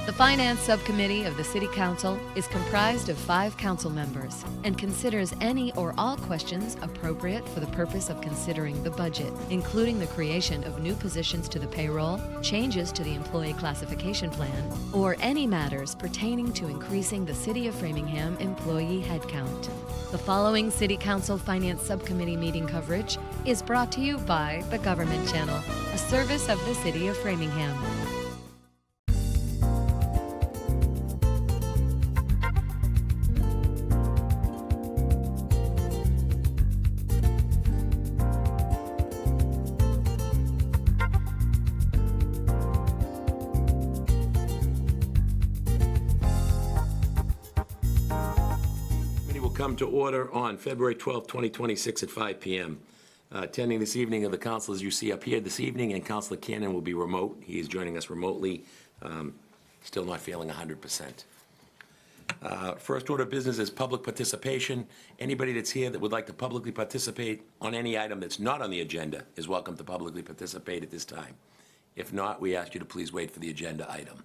The Finance Subcommittee of the City Council is comprised of 5 council members and considers any or all questions appropriate for the purpose of considering the budget, including the creation of new positions to the payroll, changes to the employee classification plan, or any matters pertaining to increasing the City of Framingham employee headcount. The following City Council Finance Subcommittee meeting coverage is brought to you by the Government Channel, a service of the City of Framingham. Come to order on February 12, 2026 at 5 p.m. Attending this evening of the council, as you see up here this evening, and Councilor Cannon will be remote. He is joining us remotely, still not feeling 100%. First order of business is public participation. Anybody that's here that would like to publicly participate on any item that's not on the agenda is welcome to publicly participate at this time. If not, we ask you to please wait for the agenda item.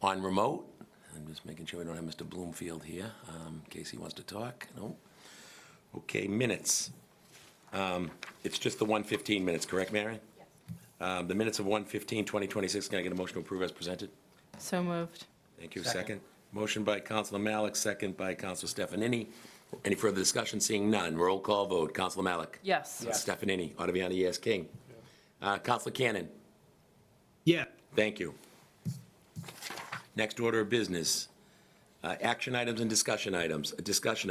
On remote, I'm just making sure we don't have Mr. Bloomfield here, in case he wants to talk. No? Okay, minutes. It's just the 1:15 minutes, correct, Marion? Yes. The minutes of 1:15/2026, can I get a motion to approve as presented? So moved. Thank you. Second. Motion by Councilor Malik, second by Councilor Stefanini. Any further discussion? Seeing none. Roll call vote. Councilor Malik? Yes. Stefanini? Ottaviani, yes. King? Councilor Cannon? Yeah. Thank you. Next order of business, action items and discussion items. A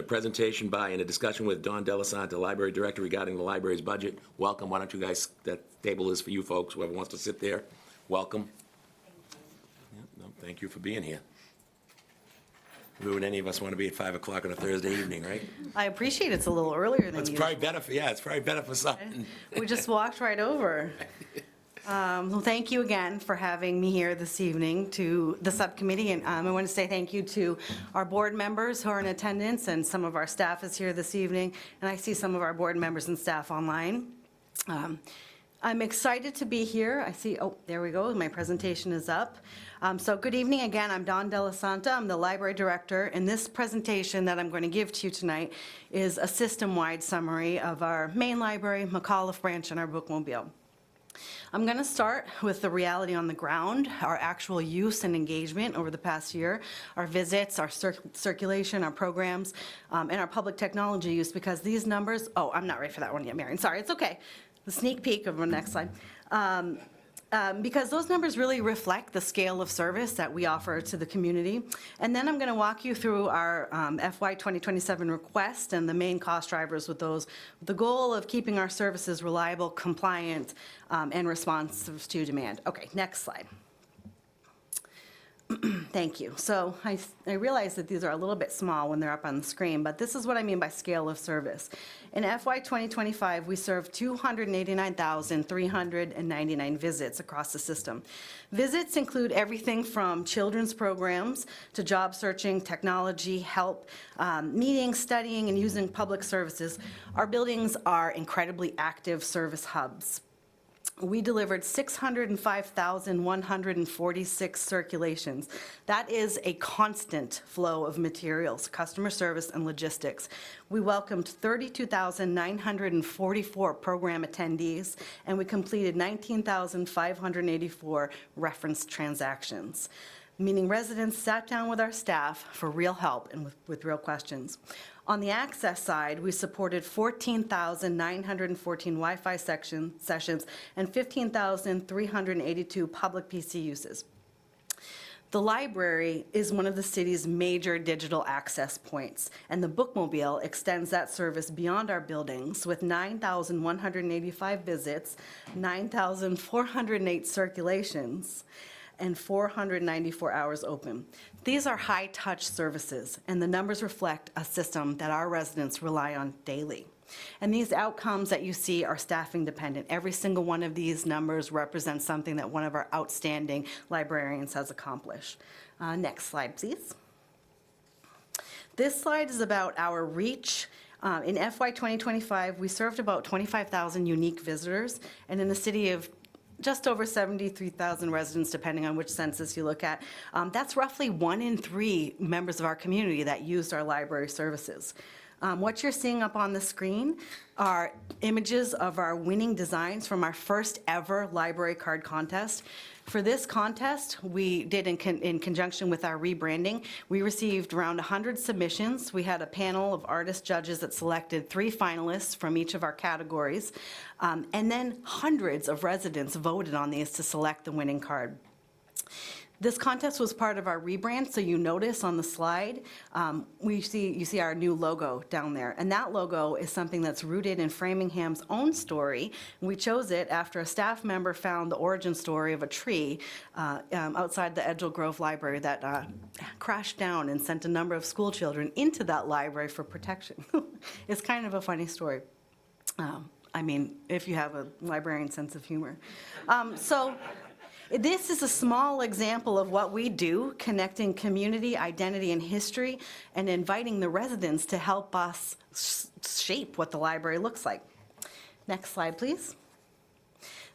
presentation by, and a discussion with Don Delasanta, Library Director, regarding the library's budget. Welcome. Why don't you guys, that table is for you folks, whoever wants to sit there. Welcome. Thank you. Thank you for being here. Would any of us want to be at 5 o'clock on a Thursday evening, right? I appreciate it's a little earlier than It's usual. probably better for, yeah, it's probably better for something. We just walked right over. Well, thank you again for having me here this evening to the subcommittee, and I want to say thank you to our board members who are in attendance, and some of our staff is here this evening, and I see some of our board members and staff online. I'm excited to be here. I see, oh, there we go, my presentation is up. So good evening again, I'm Don Delasanta, I'm the library director, and this presentation that I'm going to give to you tonight is a system-wide summary of our main library, McAuliffe Branch, and our bookmobile. I'm going to start with the reality on the ground, our actual use and engagement over the past year, our visits, our circulation, our programs, and our public technology use, because these numbers, oh, I'm not ready for that one yet, Marion, sorry, it's okay. The sneak peek of the next slide. Because those numbers really reflect the scale of service that we offer to the community. And then I'm going to walk you through our FY 2027 request and the main cost drivers with those, with the goal of keeping our services reliable, compliant, and responsive to demand. Okay, next slide. Thank you. So I realize that these are a little bit small when they're up on the screen, but this is what I mean by scale of service. In FY 2025, we served 289,399 visits across the system. Visits include everything from children's programs to job searching, technology, help, meetings, studying, and using public services. Our buildings are incredibly active service hubs. We delivered 605,146 circulations. That is a constant flow of materials, customer service, and logistics. We welcomed 32,944 program attendees, and we completed 19,584 reference transactions, meaning residents sat down with our staff for real help and with real questions. On the access side, we supported 14,914 Wi-Fi sessions and 15,382 public PC uses. The library is one of the city's major digital access points, and the bookmobile extends that service beyond our buildings with 9,185 visits, 9,408 circulations, and 494 hours open. These are high-touch services, and the numbers reflect a system that our residents rely on daily. And these outcomes that you see are staffing dependent. Every single one of these numbers represents something that one of our outstanding librarians has accomplished. Next slide, please. This slide is about our reach. In FY 2025, we served about 25,000 unique visitors, and in the city of just over 73,000 residents, depending on which census you look at. That's roughly 1 in 3 members of our community that used our library services. What you're seeing up on the screen are images of our winning designs from our first ever library card contest. For this contest, we did in conjunction with our rebranding, we received around 100 submissions. We had a panel of artist judges that selected 3 finalists from each of our categories, and then hundreds of residents voted on these to select the winning card. This contest was part of our rebrand, so you notice on the slide, you see our new logo down there. And that logo is something that's rooted in Framingham's own story. We chose it after a staff member found the origin story of a tree outside the Edgell Grove Library that crashed down and sent a number of school children into that library for protection. It's kind of a funny story. I mean, if you have a librarian sense of humor. This is a small example of what we do, connecting community, identity, and history, and inviting the residents to help us shape what the library looks like. Next slide, please.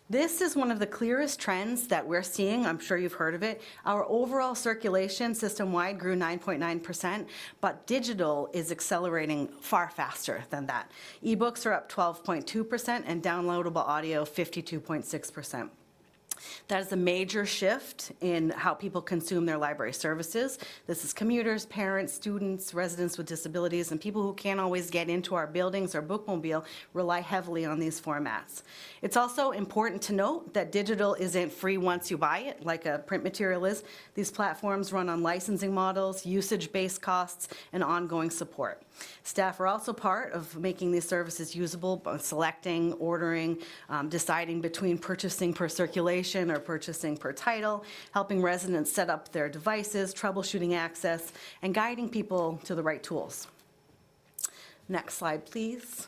This is one of the clearest trends that we're seeing. I'm sure you've heard of it. Our overall circulation system-wide grew 9.9%, but digital is accelerating far faster than that. Ebooks are up 12.2%, and downloadable audio 52.6%. That is a major shift in how people consume their library services. This is commuters, parents, students, residents with disabilities, and people who can't always get into our buildings or bookmobile rely heavily on these formats. It's also important to note that digital isn't free once you buy it, like a print material is. These platforms run on licensing models, usage-based costs, and ongoing support. Staff are also part of making these services usable by selecting, ordering, deciding between purchasing per circulation or purchasing per title, helping residents set up their devices, troubleshooting access, and guiding people to the right tools. Next slide, please.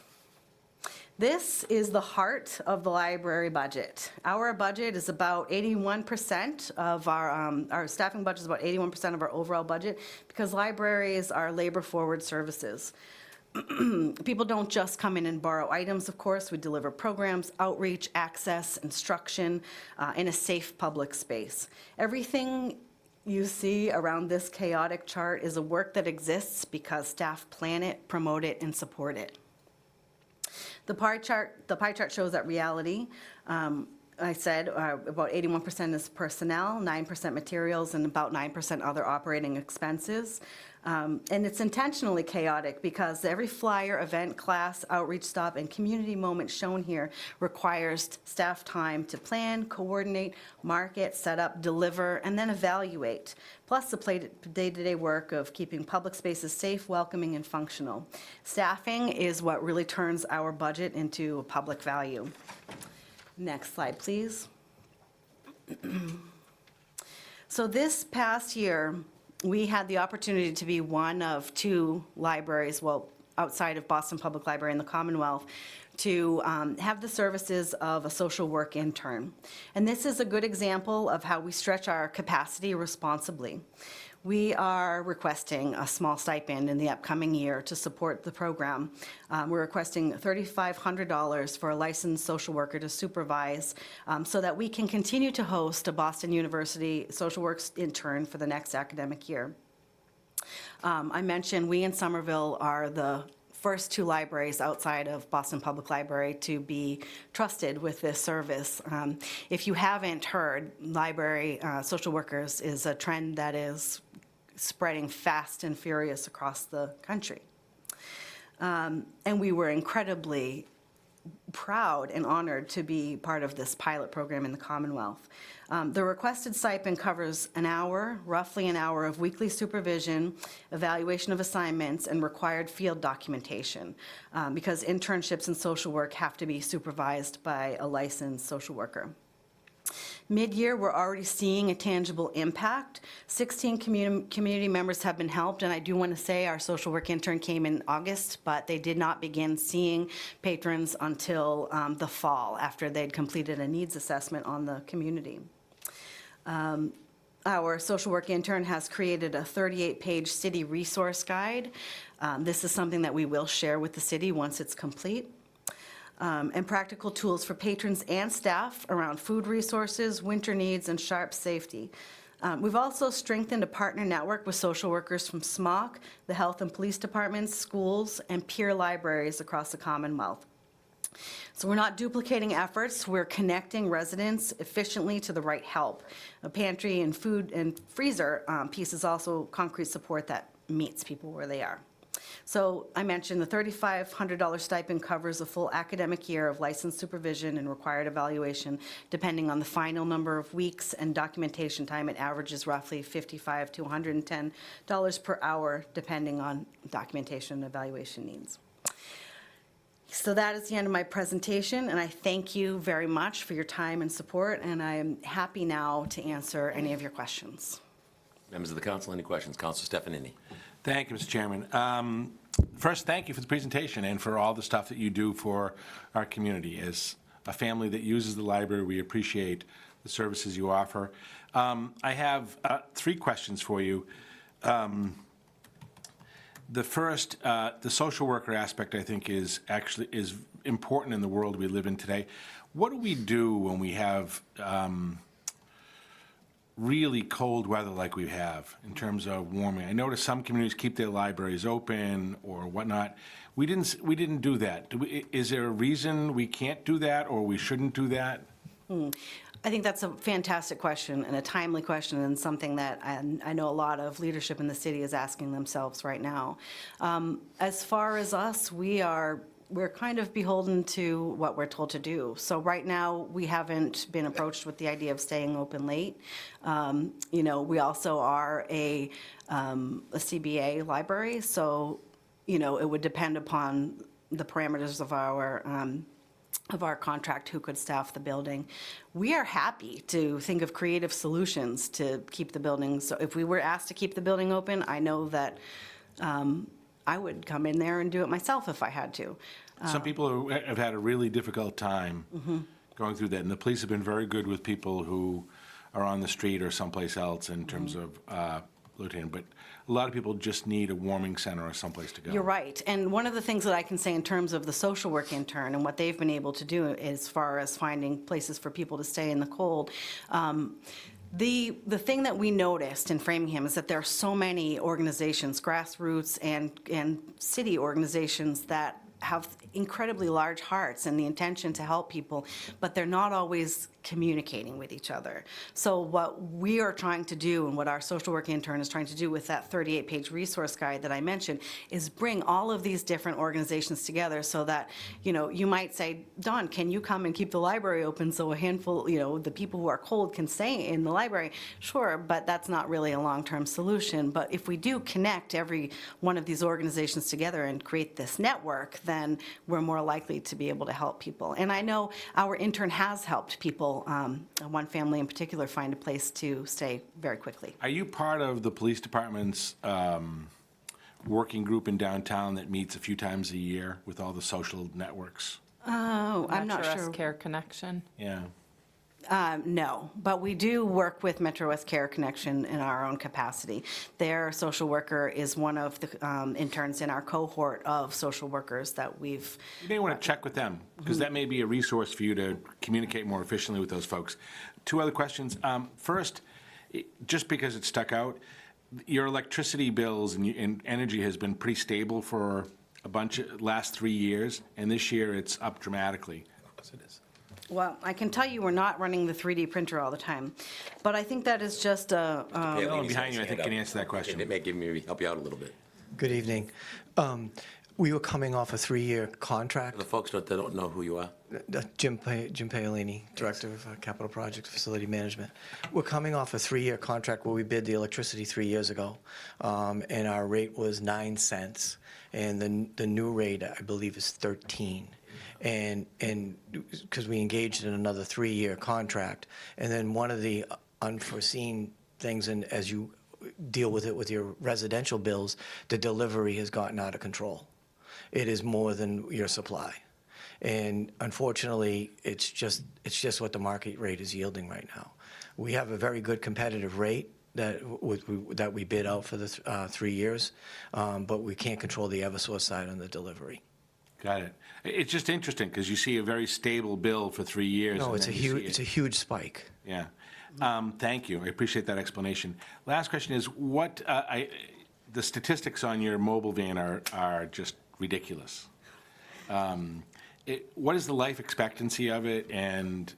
This is the heart of the library budget. Our budget is about 81% of our staffing budget is about 81% of our overall budget, because libraries are labor-forward services. People don't just come in and borrow items, of course. We deliver programs, outreach, access, instruction in a safe public space. Everything you see around this chaotic chart is a work that exists because staff plan it, promote it, and support it. The pie chart shows that reality. I said about 81% is personnel, 9% materials, and about 9% other operating expenses. And it's intentionally chaotic because every flyer, event, class, outreach stop, and community moment shown here requires staff time to plan, coordinate, market, set up, deliver, and then evaluate, plus the day-to-day work of keeping public spaces safe, welcoming, and functional. Staffing is what really turns our budget into a public value. Next slide, please. So this past year, we had the opportunity to be one of 2 libraries, well, outside of Boston Public Library in the Commonwealth, to have the services of a social work intern. And this is a good example of how we stretch our capacity responsibly. We are requesting a small stipend in the upcoming year to support the program. We're requesting $3,500 for a licensed social worker to supervise so that we can continue to host a Boston University social work intern for the next academic year. I mentioned we in Somerville are the first 2 libraries outside of Boston Public Library to be trusted with this service. If you haven't heard, library social workers is a trend that is spreading fast and furious across the country. And we were incredibly proud and honored to be part of this pilot program in the Commonwealth. The requested stipend covers roughly an hour of weekly supervision, evaluation of assignments, and required field documentation, because internships in social work have to be supervised by a licensed social worker. Mid-year, we're already seeing a tangible impact. 16 community members have been helped, and I do want to say our social work intern came in August, but they did not begin seeing patrons until the fall, after they'd completed a needs assessment on the community. Our social work intern has created a 38-page city resource guide. This is something that we will share with the city once it's complete. and practical tools for patrons and staff around food resources, winter needs, and sharp safety. We've also strengthened a partner network with social workers from SMOC, the health and police departments, schools, and peer libraries across the Commonwealth. So we're not duplicating efforts, we're connecting residents efficiently to the right help. A pantry and food and freezer piece is also concrete support that meets people where they are. So I mentioned the $3,500 stipend covers a full academic year of licensed supervision and required evaluation. Depending on the final number of weeks and documentation time, it averages roughly $55 to $110 per hour, depending on documentation and evaluation needs. So that is the end of my presentation, and I thank you very much for your time and support, and I am happy now to answer any of your questions. Members of the council, any questions? Councilor Stefanini. Thank you, Mr. Chairman. First, thank you for the presentation and for all the stuff that you do for our community. As a family that uses the library, we appreciate the services you offer. I have 3 questions for you. The first, the social worker aspect, I think, is important in the world we live in today. What do we do when we have really cold weather like we have in terms of warming? I notice some communities keep their libraries open or whatnot. We didn't do that. Is there a reason we can't do that or we shouldn't do that? I think that's a fantastic question and a timely question, and something that I know a lot of leadership in the city is asking themselves right now. As far as us, we're kind of beholden to what we're told to do. So right now, we haven't been approached with the idea of staying open late. We also are a CBA library, so it would depend upon the parameters of our contract, who could staff the building. We are happy to think of creative solutions to keep the building. So if we were asked to keep the building open, I know that I would come in there and do it myself if I had to. Some people have had a really difficult time going through that, and the police have been very good with people who are on the street or someplace else in terms of lieutenant, but a lot of people just need a warming center or someplace to go. You're right. And one of the things that I can say in terms of the social work intern and what they've been able to do as far as finding places for people to stay in the cold, the thing that we noticed in Framingham is that there are so many organizations, grassroots and city organizations, that have incredibly large hearts and the intention to help people, but they're not always communicating with each other. So what we are trying to do, and what our social work intern is trying to do with that 38-page resource guide that I mentioned, is bring all of these different organizations together so that, you might say, Dawn, can you come and keep the library open so a handful, the people who are cold can stay in the library? Sure, but that's not really a long-term solution. But if we do connect every one of these organizations together and create this network, then we're more likely to be able to help people. And I know our intern has helped people, one family in particular, find a place to stay very quickly. Are you part of the police department's working group in downtown that meets a few times a year with all the social networks? Oh, I'm not Metro sure. West Care Connection. Yeah. No, but we do work with Metro West Care Connection in our own capacity. Their social worker is one of the interns in our cohort of social workers that we've... You may want to check with them, because that may be a resource for you to communicate more efficiently with those folks. 2 other questions. First, just because it stuck out, your electricity bills and energy has been pretty stable for last 3 years, and this year it's up dramatically. Yes, it is. Well, I can tell you we're not running the 3D printer all the time, but I think that is just a... The one behind you, I think, can answer that question. It may help you out a little bit. Good evening. We were coming off a 3-year contract. The folks that don't know who you are. Jim Paolini, Director of Capital Project Facility Management. We're coming off a 3-year contract where we bid the electricity 3 years ago, and our rate was 9 cents, and the new rate, I believe, is 13. And because we engaged in another 3-year contract, and then one of the unforeseen things, and as you deal with it with your residential bills, the delivery has gotten out of control. It is more than your supply, and unfortunately, it's just what the market rate is yielding right now. We have a very good competitive rate that we bid out for the 3 years, but we can't control the Eversource side on the delivery. Got it. It's just interesting because you see a very stable bill for 3 years. No, and it's a then you see huge, it's a huge spike. Yeah. Thank you. I appreciate that explanation. Last question is, the statistics on your mobile van are just ridiculous. What is the life expectancy of it? And,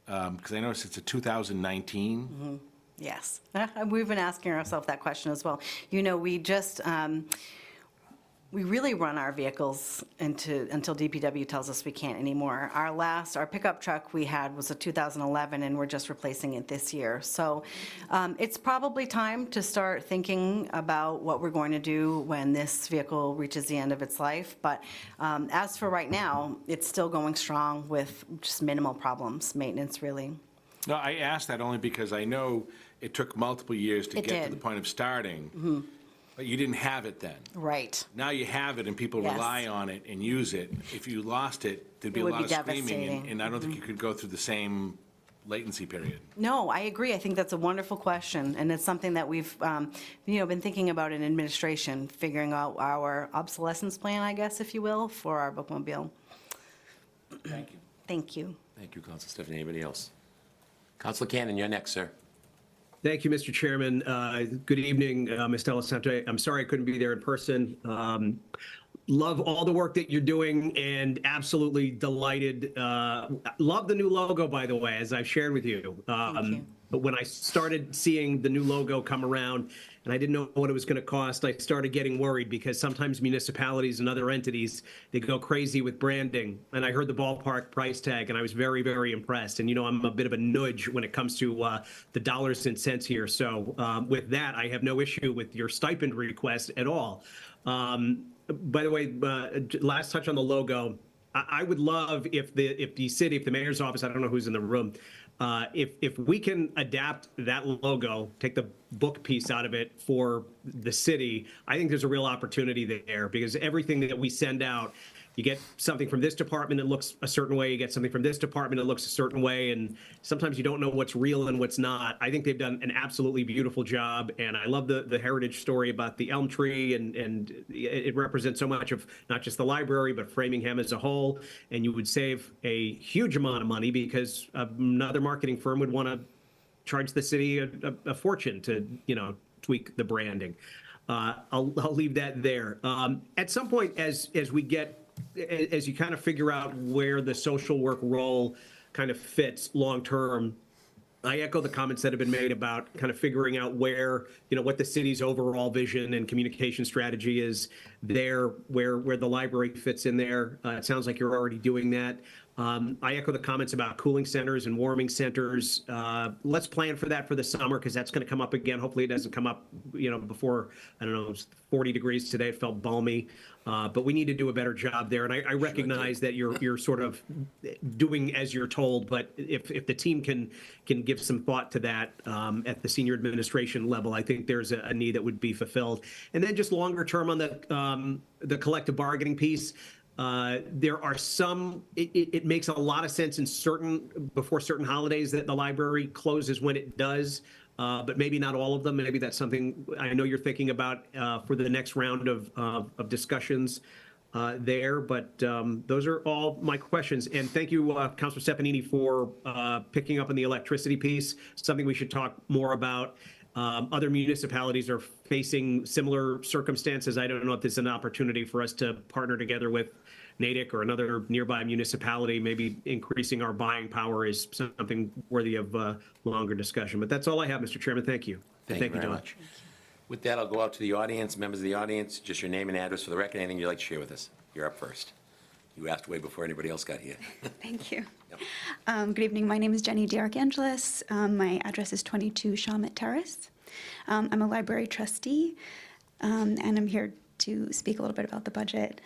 because I noticed it's a 2019. Yes, we've been asking ourselves that question as well. You know, we just, we really run our vehicles until DPW tells us we can't anymore. Our pickup truck we had was a 2011, and we're just replacing it this year. So it's probably time to start thinking about what we're going to do when this vehicle reaches the end of its life. But as for right now, it's still going strong with just minimal problems, maintenance really. No, I asked that only because I know it took multiple years to It get to did. the point of starting, but you didn't have it then. Right. Now you have it and people Yes. rely on it and use it. If you lost it, there'd be a would lot be of screaming, devastating. and I don't think you could go through the same latency period. No, I agree. I think that's a wonderful question, and it's something that we've, been thinking about in administration, figuring out our obsolescence plan, I guess, if you will, for our bookmobile. Thank you. Thank you. Thank you, Council Stephanie. Anybody else? Councilor Cannon, you're next, sir. Thank you, Mr. Chairman. Good evening, Ms. Delasante. I'm sorry I couldn't be there in person. Love all the work that you're doing and absolutely delighted. Love the new logo, by the way, as I've shared with you. Thank you. But when I started seeing the new logo come around and I didn't know what it was going to cost, I started getting worried because sometimes municipalities and other entities, they go crazy with branding. And I heard the ballpark price tag and I was very, very impressed. And, you know, I'm a bit of a nudge when it comes to the dollars and cents here. So with that, I have no issue with your stipend request at all. By the way, last touch on the logo, I would love if the city, if the mayor's office, I don't know who's in the room, if we can adapt that logo, take the book piece out of it for the city, I think there's a real opportunity there because everything that we send out, you get something from this department that looks a certain way, you get something from this department that looks a certain way, and sometimes you don't know what's real and what's not. I think they've done an absolutely beautiful job, and I love the heritage story about the elm tree, and it represents so much of not just the library, but Framingham as a whole, and you would save a huge amount of money because another marketing firm would want to charge the city a fortune to, you know, tweak the branding. I'll leave that there. At some point, as you kind of figure out where the social work role kind of fits long term, I echo the comments that have been made about kind of figuring out where, you know, what the city's overall vision and communication strategy is there, where the library fits in there. It sounds like you're already doing that. I echo the comments about cooling centers and warming centers. Let's plan for that for the summer because that's going to come up again. Hopefully it doesn't come up, you know, before, I don't know, it was 40 degrees today. It felt balmy. But we need to do a better job there. And I recognize that you're sort of doing as you're told. But if the team can give some thought to that at the senior administration level, I think there's a need that would be fulfilled. And then just longer term on the collective bargaining piece. There are some, it makes a lot of sense before certain holidays that the library closes when it does, but maybe not all of them. Maybe that's something I know you're thinking about for the next round of discussions there. But those are all my questions. And thank you, Councilor Stefanini, for picking up on the electricity piece, something we should talk more about. Other municipalities are facing similar circumstances. I don't know if there's an opportunity for us to partner together with Natick or another nearby municipality. Maybe increasing our buying power is something worthy of longer discussion. But that's all I have, Mr. Chairman. Thank you. Thank you very Don. much. With that, I'll go out to the audience, members of the audience, just your name and address for the record, anything you'd like to share with us. You're up first. You asked way before anybody else got here. Thank you. Yep. Good evening. My name is Jenny DeArchangelis. My address is 22 Shawmut Terrace. I'm a library trustee, and I'm here to speak a little bit about the budget.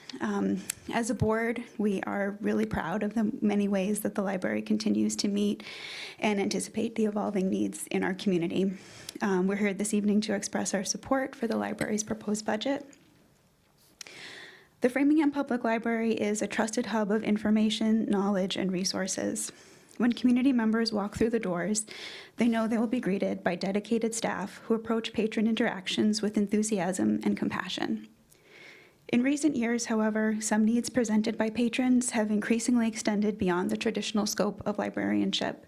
As a board, we are really proud of the many ways that the library continues to meet and anticipate the evolving needs in our community. We're here this evening to express our support for the library's proposed budget. The Framingham Public Library is a trusted hub of information, knowledge, and resources. When community members walk through the doors, they know they will be greeted by dedicated staff who approach patron interactions with enthusiasm and compassion. In recent years, however, some needs presented by patrons have increasingly extended beyond the traditional scope of librarianship.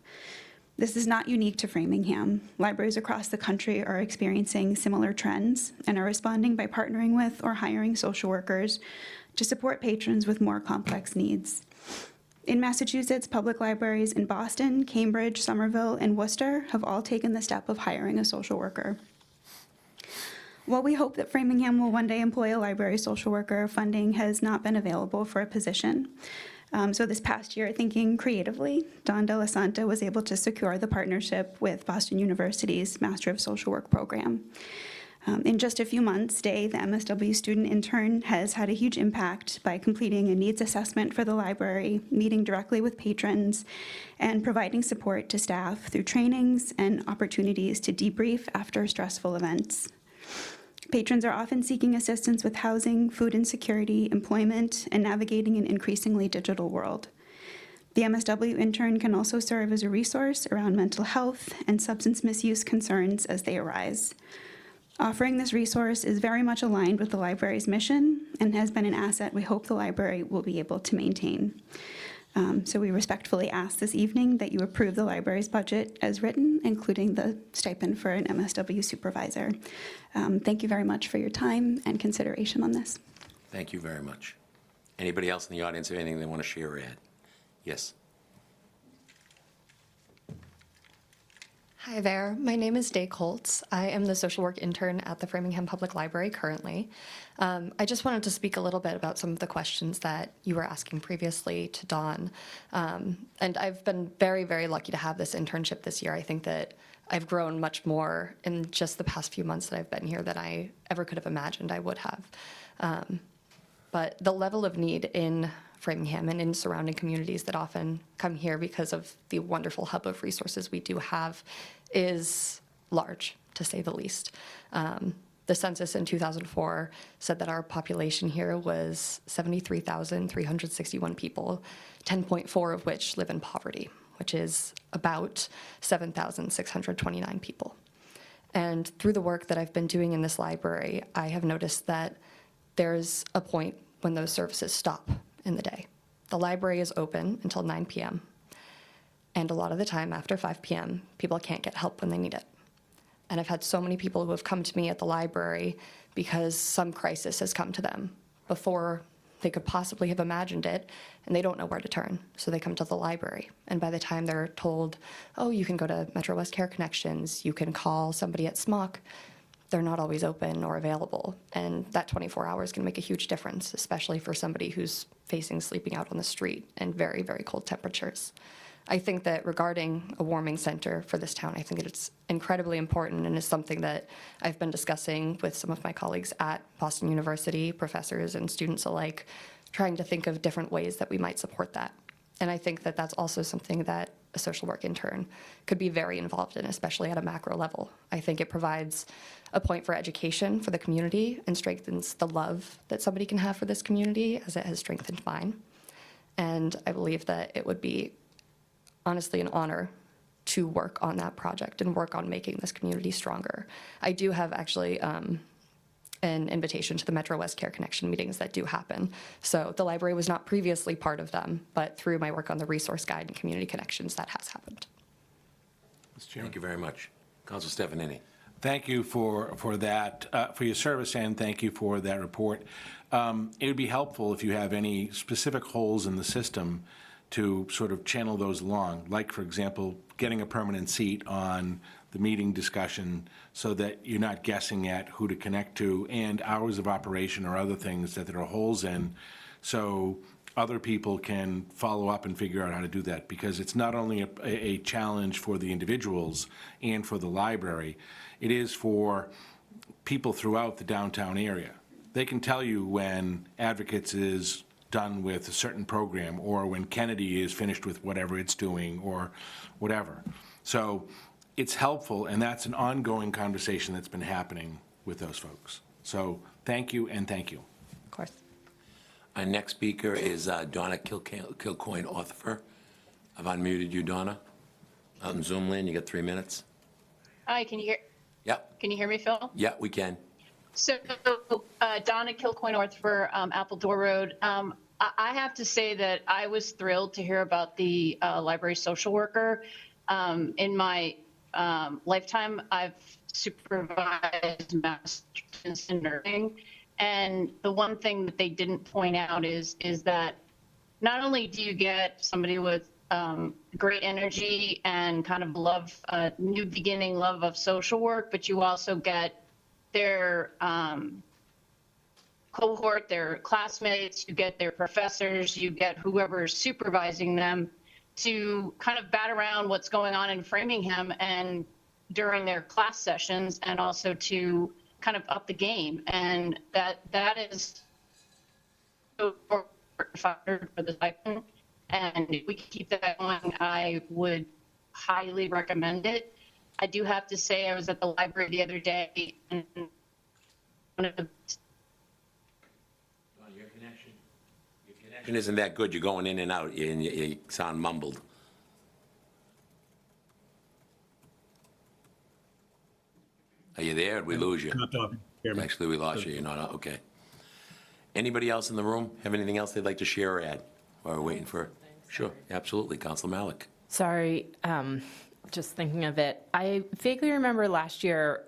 This is not unique to Framingham. Libraries across the country are experiencing similar trends and are responding by partnering with or hiring social workers to support patrons with more complex needs. In Massachusetts, public libraries in Boston, Cambridge, Somerville, and Worcester have all taken the step of hiring a social worker. While we hope that Framingham will one day employ a library social worker, funding has not been available for a position. So this past year, thinking creatively, Don De La Santa was able to secure the partnership with Boston University's Master of Social Work program. In just a few months, Dave, the MSW student intern, has had a huge impact by completing a needs assessment for the library, meeting directly with patrons, and providing support to staff through trainings and opportunities to debrief after stressful events. Patrons are often seeking assistance with housing, food insecurity, employment, and navigating an increasingly digital world. The MSW intern can also serve as a resource around mental health and substance misuse concerns as they arise. Offering this resource is very much aligned with the library's mission and has been an asset we hope the library will be able to maintain. So we respectfully ask this evening that you approve the library's budget as written, including the stipend for an MSW supervisor. Thank you very much for your time and consideration on this. Thank you very much. Anybody else in the audience have anything they want to share or add? Yes. Hi there, my name is Day Colts. I am the social work intern at the Framingham Public Library currently. I just wanted to speak a little bit about some of the questions that you were asking previously to Dawn. And I've been very, very lucky to have this internship this year. I think that I've grown much more in just the past few months that I've been here than I ever could have imagined I would have. But the level of need in Framingham and in surrounding communities that often come here because of the wonderful hub of resources we do have is large, to say the least. The census in 2004 said that our population here was 73,361 people, 10.4 of which live in poverty, which is about 7,629 people. And through the work that I've been doing in this library, I have noticed that there's a point when those services stop in the day. The library is open until 9 p.m. And a lot of the time after 5 p.m., people can't get help when they need it. And I've had so many people who have come to me at the library because some crisis has come to them before they could possibly have imagined it, and they don't know where to turn. So they come to the library. And by the time they're told, oh, you can go to Metro West Care Connections, you can call somebody at SMOC, they're not always open or available. And that 24 hours can make a huge difference, especially for somebody who's facing sleeping out on the street and very, very cold temperatures. I think that regarding a warming center for this town, I think that it's incredibly important and is something that I've been discussing with some of my colleagues at Boston University, professors and students alike, trying to think of different ways that we might support that. And I think that that's also something that a social work intern could be very involved in, especially at a macro level. I think it provides a point for education for the community and strengthens the love that somebody can have for this community as it has strengthened mine. And I believe that it would be honestly an honor to work on that project and work on making this community stronger. I do have actually an invitation to the Metro West Care Connection meetings that do happen. So the library was not previously part of them, but through my work on the resource guide and community connections, that has happened. Mr. Chairman. Thank you very much. Councilor Stefanini. Thank you for that, for your service, and thank you for that report. It would be helpful if you have any specific holes in the system to sort of channel those along, like, for example, getting a permanent seat on the meeting discussion so that you're not guessing at who to connect to, and hours of operation or other things that there are holes in, so other people can follow up and figure out how to do that, because it's not only a challenge for the individuals and for the library, it is for people throughout the downtown area. They can tell you when Advocates is done with a certain program, or when Kennedy is finished with whatever it's doing, or whatever. So it's helpful, and that's an ongoing conversation that's been happening with those folks. So thank you, and thank you. Of course. Our next speaker is Donna Kilcoyne-Arthur. I've unmuted you, Donna. Out in Zoom land, you got 3 minutes. Hi, can you hear? Yep. Can you hear me, Phil? Yeah, we can. So, Donna Kilcoyne-North for Appledore Road. I have to say that I was thrilled to hear about the library social worker. In my lifetime, I've supervised mass students in nursing, and the one thing that they didn't point out is that not only do you get somebody with great energy and kind of love, new beginning love of social work, but you also get their cohort, their classmates, you get their professors, you get whoever is supervising them to kind of bat around what's going on in Framingham and during their class sessions, and also to kind of up the game. And that is so important for the stipend. And if we can keep that going, I would highly recommend it. I do have to say, I was at the library the other day, and one of the Your connection isn't that good. You're going in and out, and you sound mumbled. Are you there? Or did we lose you? Not talking, Chairman. Actually, we lost you. You're not, okay. Anybody else in the room have anything else they'd like to share or add? While we're waiting for, sure, absolutely. Councilor Malik. Sorry, just thinking of it. I vaguely remember last year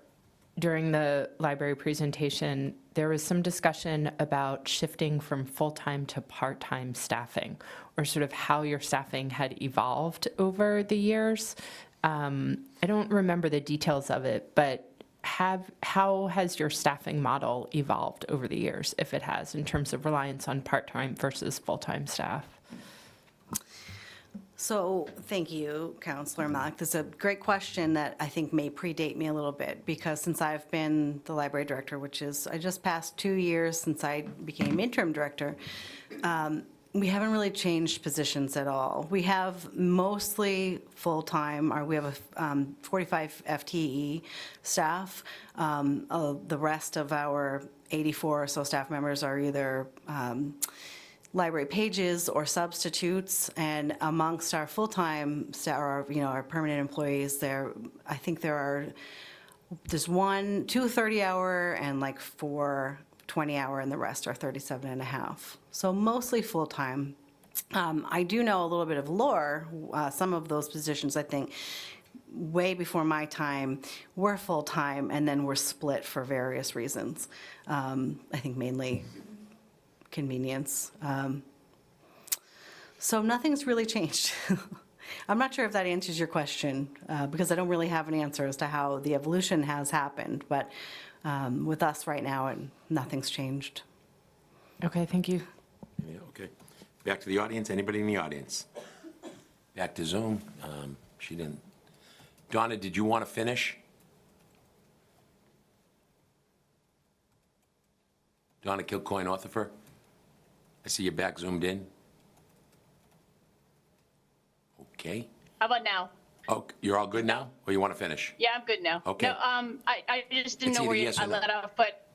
during the library presentation, there was some discussion about shifting from full-time to part-time staffing, or sort of how your staffing had evolved over the years. I don't remember the details of it, but how has your staffing model evolved over the years, if it has, in terms of reliance on part-time versus full-time staff? So, thank you, Councilor Malik. This is a great question that I think may predate me a little bit, because since I've been the library director, which is, I just passed 2 years since I became interim director, we haven't really changed positions at all. We have mostly full-time, or we have a 45 FTE staff. The rest of our 84 or so staff members are either library pages or substitutes, and amongst our full-time staff, or our permanent employees, I think there's two 30-hour and like 4 20-hour, and the rest are 37 and a half. So mostly full-time. I do know a little bit of lore. Some of those positions, I think, way before my time, were full-time and then were split for various reasons. I think mainly convenience. So nothing's really changed. I'm not sure if that answers your question, because I don't really have an answer as to how the evolution has happened, but with us right now, nothing's changed. Okay, thank you. Yeah, okay. Back to the audience. Anybody in the audience? Back to Zoom. She didn't. Donna, did you want to finish? Donna Kilcoyne-North. I see you're back zoomed in. Okay. how about now? Oh, you're all good now, or you want to finish? Yeah, I'm good now. Okay. No, I just didn't It's know where either yes or I no. let off, but,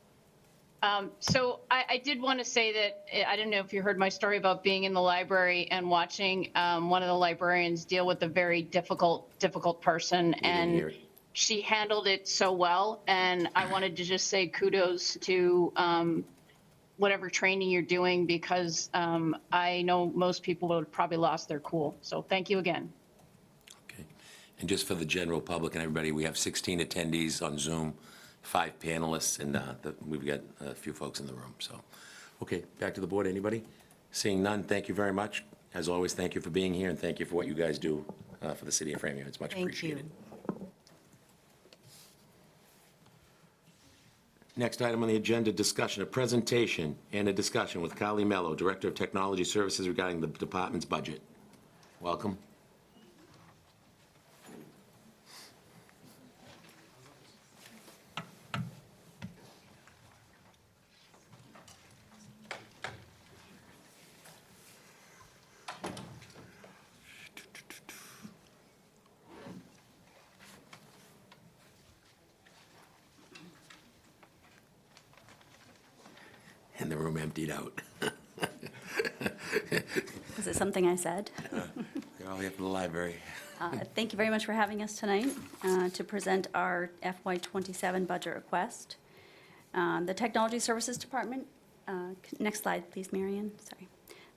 so I did want to say that, I don't know if you heard my story about being in the library and watching one of the librarians deal with a very difficult person, didn't hear and it. she handled it so well, and I wanted to just say kudos to whatever training you're doing, because I know most people would have probably lost their cool. So thank you again. Okay. And just for the general public and everybody, we have 16 attendees on Zoom, 5 panelists, and we've got a few folks in the room. So, okay, back to the board. Anybody? Seeing none, thank you very much. As always, thank you for being here, and thank you for what you guys do for the city of Framingham. It's much Thank appreciated. you. Next item on the agenda, discussion, a presentation and a discussion with Carly Mello, Director of Technology Services, regarding the department's budget. Welcome. And the room emptied out. Is it something I said? You're all here for the library. Thank you very much for having us tonight to present our FY27 budget request. The Technology Services Department, next slide, please, Marion, sorry.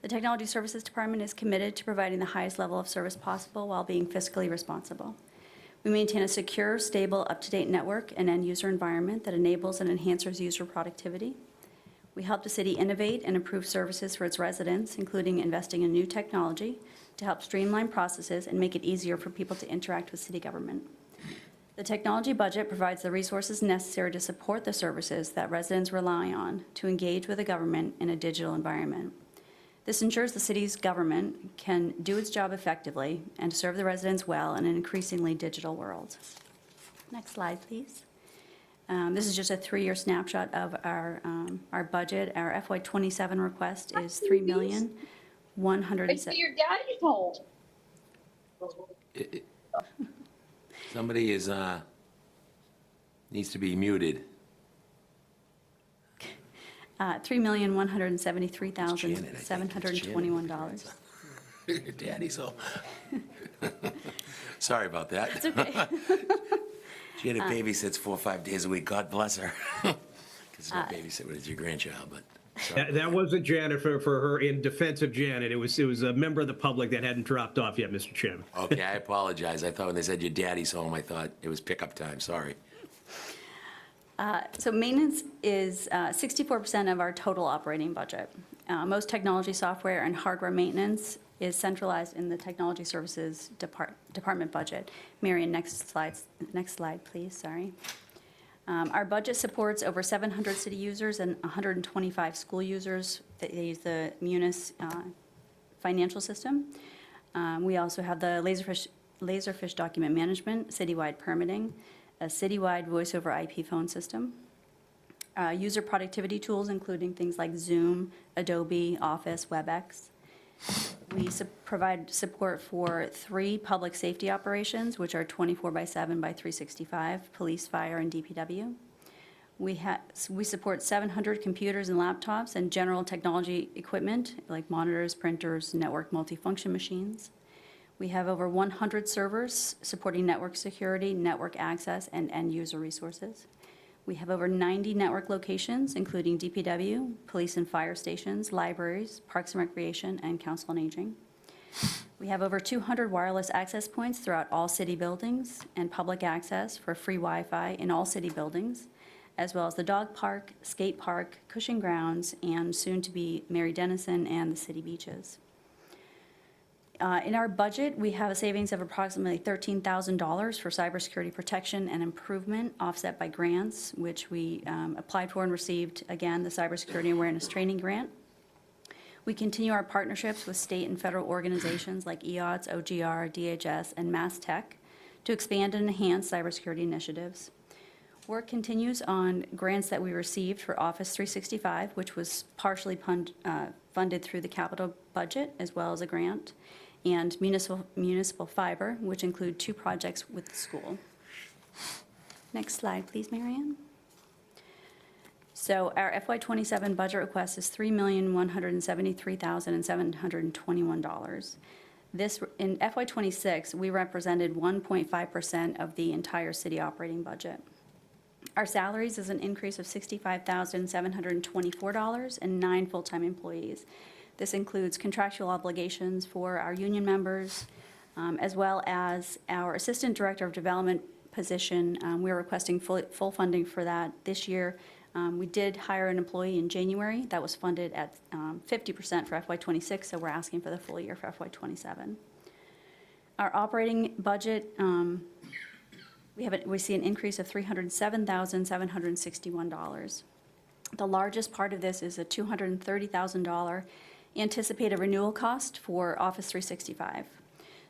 The Technology Services Department is committed to providing the highest level of service possible while being fiscally responsible. We maintain a secure, stable, up-to-date network and end-user environment that enables and enhances user productivity. We help the city innovate and improve services for its residents, including investing in new technology to help streamline processes and make it easier for people to interact with city government. The technology budget provides the resources necessary to support the services that residents rely on to engage with the government in a digital environment. This ensures the city's government can do its job effectively and serve the residents well in an increasingly digital world. Next slide, please. This is just a 3-year snapshot of our budget. Our FY27 request is $3,100,000. I see your daddy's home. Somebody is, needs to be muted. $3,173,721. Your daddy's home. Sorry about that. It's okay. Janet babysits 4 or 5 days a week. God bless her. Because it's not babysit when it's your grandchild, but. Sorry. That wasn't Janet for her. In defense of Janet, it was a member of the public that hadn't dropped off yet, Mr. Chairman. Okay, I apologize. I thought when they said your daddy's home, I thought it was pickup time. Sorry. So maintenance is 64% of our total operating budget. Most technology software and hardware maintenance is centralized in the Technology Services Department budget. Marion, next slide, please, sorry. Our budget supports over 700 city users and 125 school users that use the Munis financial system. We also have the Laserfish document management, citywide permitting, a citywide voice over IP phone system, user productivity tools including things like Zoom, Adobe, Office, WebEx. We provide support for 3 public safety operations, which are 24/7 by 365, police, fire, and DPW. We support 700 computers and laptops and general technology equipment like monitors, printers, network multifunction machines. We have over 100 servers supporting network security, network access, and end-user resources. We have over 90 network locations, including DPW, police and fire stations, libraries, parks and recreation, and council on aging. We have over 200 wireless access points throughout all city buildings and public access for free Wi-Fi in all city buildings, as well as the dog park, skate park, Cushing Grounds, and soon-to-be Mary Dennison and the city beaches. In our budget, we have a savings of approximately $13,000 for cybersecurity protection and improvement, offset by grants, which we applied for and received, again, the Cybersecurity Awareness Training Grant. We continue our partnerships with state and federal organizations like EOTS, OGR, DHS, and MassTech to expand and enhance cybersecurity initiatives. Work continues on grants that we received for Office 365, which was partially funded through the capital budget as well as a grant, and municipal fiber, which include 2 projects with the school. Next slide, please, Marianne. So our FY27 budget request is $3,173,721. This, in FY26, we represented 1.5% of the entire city operating budget. Our salaries is an increase of $65,724 and 9 full-time employees. This includes contractual obligations for our union members, as well as our Assistant Director of Development position. We're requesting full funding for that this year. We did hire an employee in January that was funded at 50% for FY26, so we're asking for the full year for FY27. Our operating budget, we see an increase of $307,761. The largest part of this is a $230,000 anticipated renewal cost for Office 365.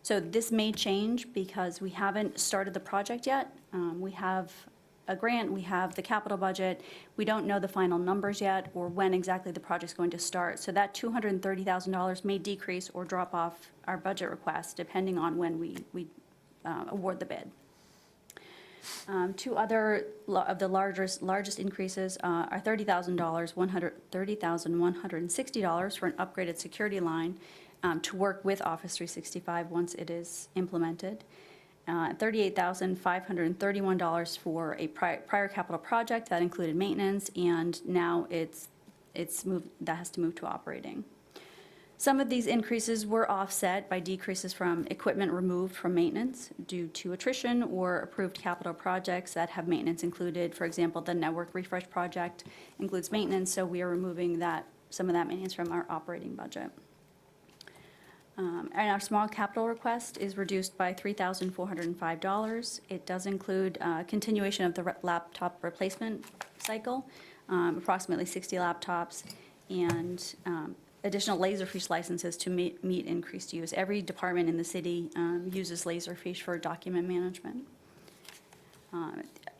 So this may change because we haven't started the project yet. We have a grant, we have the capital budget. We don't know the final numbers yet or when exactly the project's going to start. So that $230,000 may decrease or drop off our budget request depending on when we award the bid. 2 other of the largest increases are $30,160 for an upgraded security line to work with Office 365 once it is implemented, $38,531 for a prior capital project that included maintenance, and now it's moved, that has to move to operating. Some of these increases were offset by decreases from equipment removed from maintenance due to attrition or approved capital projects that have maintenance included. For example, the network refresh project includes maintenance, so we are removing some of that maintenance from our operating budget. And our small capital request is reduced by $3,405. It does include continuation of the laptop replacement cycle, approximately 60 laptops, and additional Laserfish licenses to meet increased use. Every department in the city uses Laserfish for document management.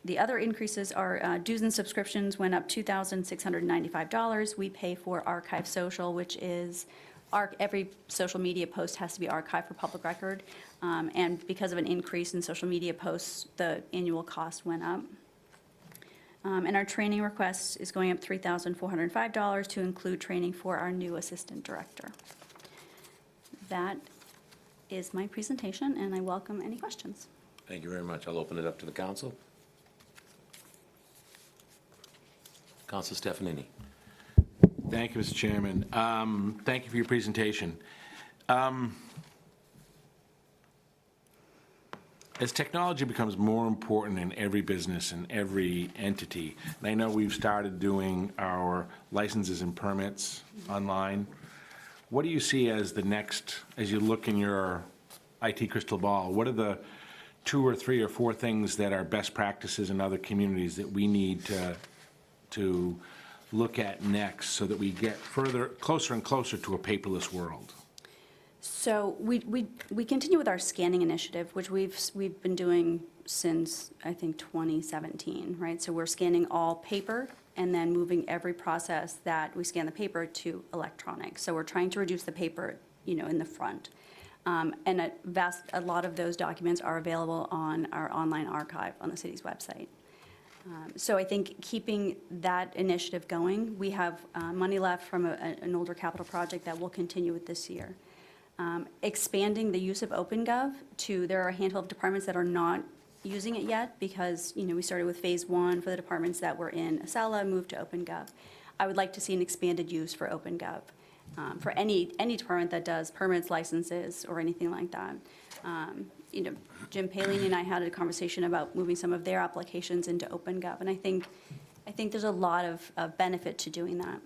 The other increases are dues and subscriptions went up $2,695. We pay for Archive Social, which is every social media post has to be archived for public record. And because of an increase in social media posts, the annual cost went up. And our training request is going up $3,405 to include training for our new assistant director. That is my presentation, and I welcome any questions. Thank you very much. I'll open it up to the council. Council Stefanini. Thank you, Mr. Chairman. Thank you for your presentation. As technology becomes more important in every business and every entity, and I know we've started doing our licenses and permits online, what do you see as the next, as you look in your IT crystal ball, what are the 2 or 3 or 4 things that are best practices in other communities that we need to look at next so that we get closer and closer to a paperless world? So we continue with our scanning initiative, which we've been doing since, I think, 2017, right? So we're scanning all paper and then moving every process that we scan the paper to electronic. So we're trying to reduce the paper, in the front. And a lot of those documents are available on our online archive on the city's website. So I think keeping that initiative going, we have money left from an older capital project that we'll continue with this year. Expanding the use of OpenGov there are a handful of departments that are not using it yet because, we started with phase 1 for the departments that were in Acela, moved to OpenGov. I would like to see an expanded use for OpenGov for any department that does permits, licenses, or anything like that. Jim Palini and I had a conversation about moving some of their applications into OpenGov, and I think there's a lot of benefit to doing that.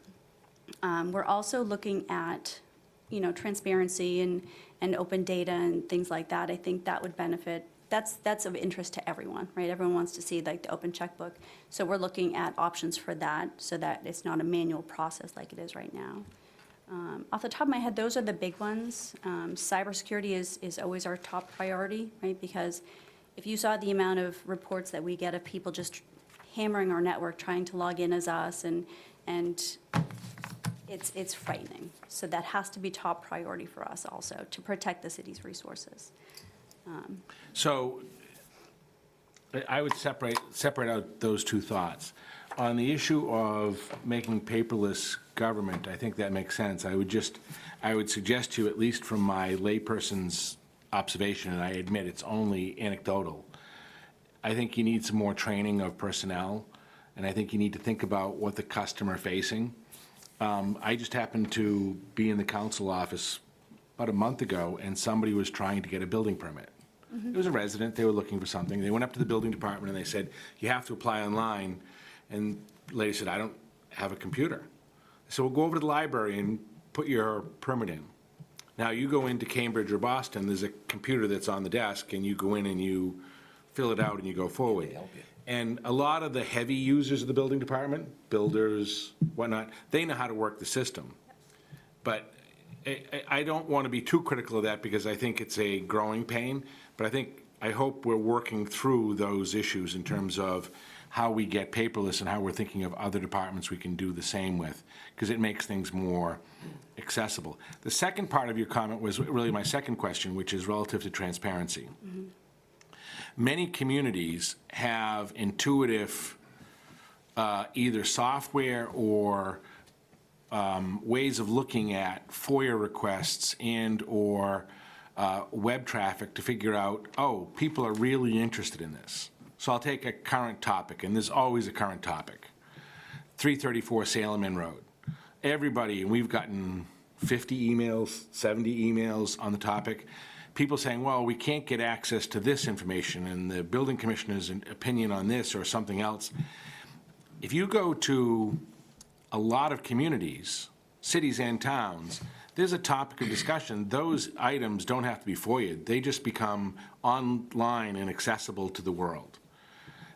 We're also looking at transparency and open data and things like that. I think that would benefit. That's of interest to everyone, right? Everyone wants to see the open checkbook. So we're looking at options for that so that it's not a manual process like it is right now. Off the top of my head, those are the big ones. Cybersecurity is always our top priority, right? Because if you saw the amount of reports that we get of people just hammering our network, trying to log in as us, and it's frightening. So that has to be top priority for us also, to protect the city's resources. So I would separate out those 2 thoughts. On the issue of making paperless government, I think that makes sense. I would suggest to you, at least from my layperson's observation, and I admit it's only anecdotal, I think you need some more training of personnel, and I think you need to think about what the customer facing. I just happened to be in the council office about a month ago, and somebody was trying to get a building permit. Mm-hmm. It was a resident. They were looking for something. They went up to the building department, and they said, you have to apply online. And the lady said, I don't have a computer. So we'll go over to the library and put your permit in. Now, you go into Cambridge or Boston, there's a computer that's on the desk, and you go in and you fill it out and you go forward. And a lot of the heavy users of the building department, builders, whatnot, they know how to work the system. But I don't want to be too critical of that because I think it's a growing pain. But I hope we're working through those issues in terms of how we get paperless and how we're thinking of other departments we can do the same with, because it makes things more accessible. The second part of your comment was really my second question, which is relative to transparency. Mm-hmm. Many communities have intuitive either software or ways of looking at FOIA requests and or web traffic to figure out, oh, people are really interested in this. So I'll take a current topic, and there's always a current topic. 334 Salem Inn Road. Everybody, and we've gotten 50 emails, 70 emails on the topic. People saying, well, we can't get access to this information, and the building commissioner's opinion on this or something else. If you go to a lot of communities, cities and towns, there's a topic of discussion. Those items don't have to be FOIA'd. They just become online and accessible to the world.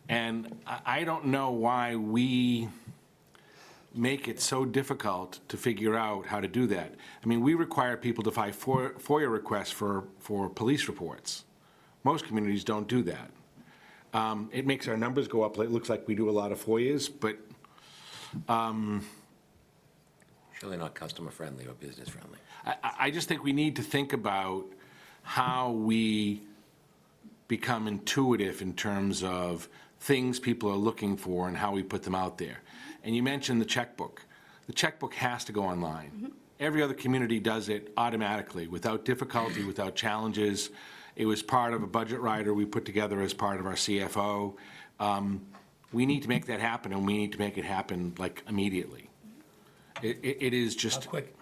And I don't know why we make it so difficult to figure out how to do that. I mean, we require people to file FOIA requests for police reports. Most communities don't do that. It makes our numbers go up. It looks like we do a lot of FOIAs, but Surely not customer-friendly or business-friendly. I just think we need to think about how we become intuitive in terms of things people are looking for and how we put them out there. And you mentioned the checkbook. The checkbook has to go online. Mm-hmm. Every other community does it automatically, without difficulty, without challenges. It was part of a budget rider we put together as part of our CFO. We need to make that happen, and we need to make it happen like immediately. It is just. How quick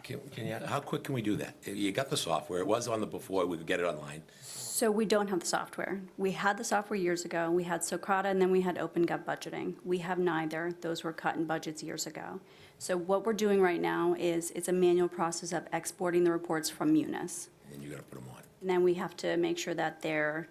how quick can we do that? You got the software. It was on the before. We could get it online. So we don't have the software. We had the software years ago. We had Socrata, and then we had OpenGov budgeting. We have neither. Those were cut in budgets years ago. So what we're doing right now is it's a manual process of exporting the reports from Munis. And you got to put them on. And then we have to make sure that they're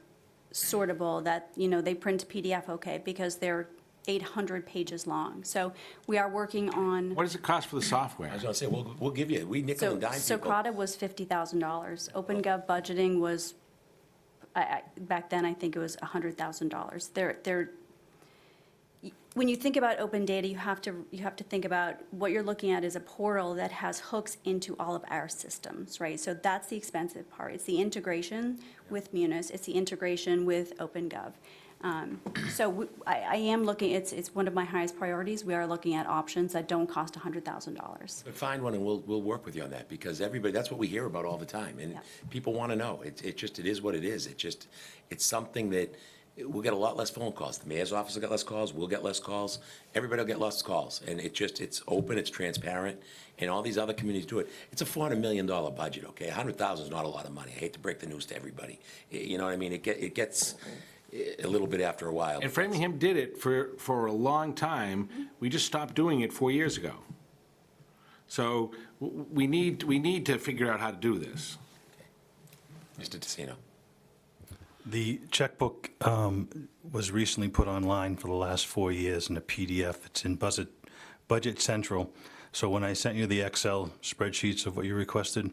sortable, that, you know, they print PDF okay, because they're 800 pages long. So we are working on. What does it cost for the software? I was going to say, we'll give you, we nickel and dime people. Socrata was $50,000. OpenGov budgeting was, back then, I think it was $100,000. They're when you think about open data, you have to think about what you're looking at is a portal that has hooks into all of our systems, right? So that's the expensive part. It's the integration with Munis. It's the integration with OpenGov. So I am looking, it's one of my highest priorities. We are looking at options that don't cost $100,000. But find one and we'll work with you on that, because everybody, that's what we hear about all the time. And Yeah. people want to know. It is what it is. It's something that we'll get a lot less phone calls. The mayor's office will get less calls. We'll get less calls. Everybody will get less calls. And it's open, it's transparent, and all these other communities do it. It's a $400 million budget, okay? $100,000 is not a lot of money. I hate to break the news to everybody. You know what I mean? It gets a little bit after a while. And Framingham did it for a long time. We just stopped doing it 4 years ago. So we need to figure out how to do this. Mr. Tessino. The checkbook was recently put online for the last 4 years in a PDF. It's in Budget Central. So when I sent you the Excel spreadsheets of what you requested,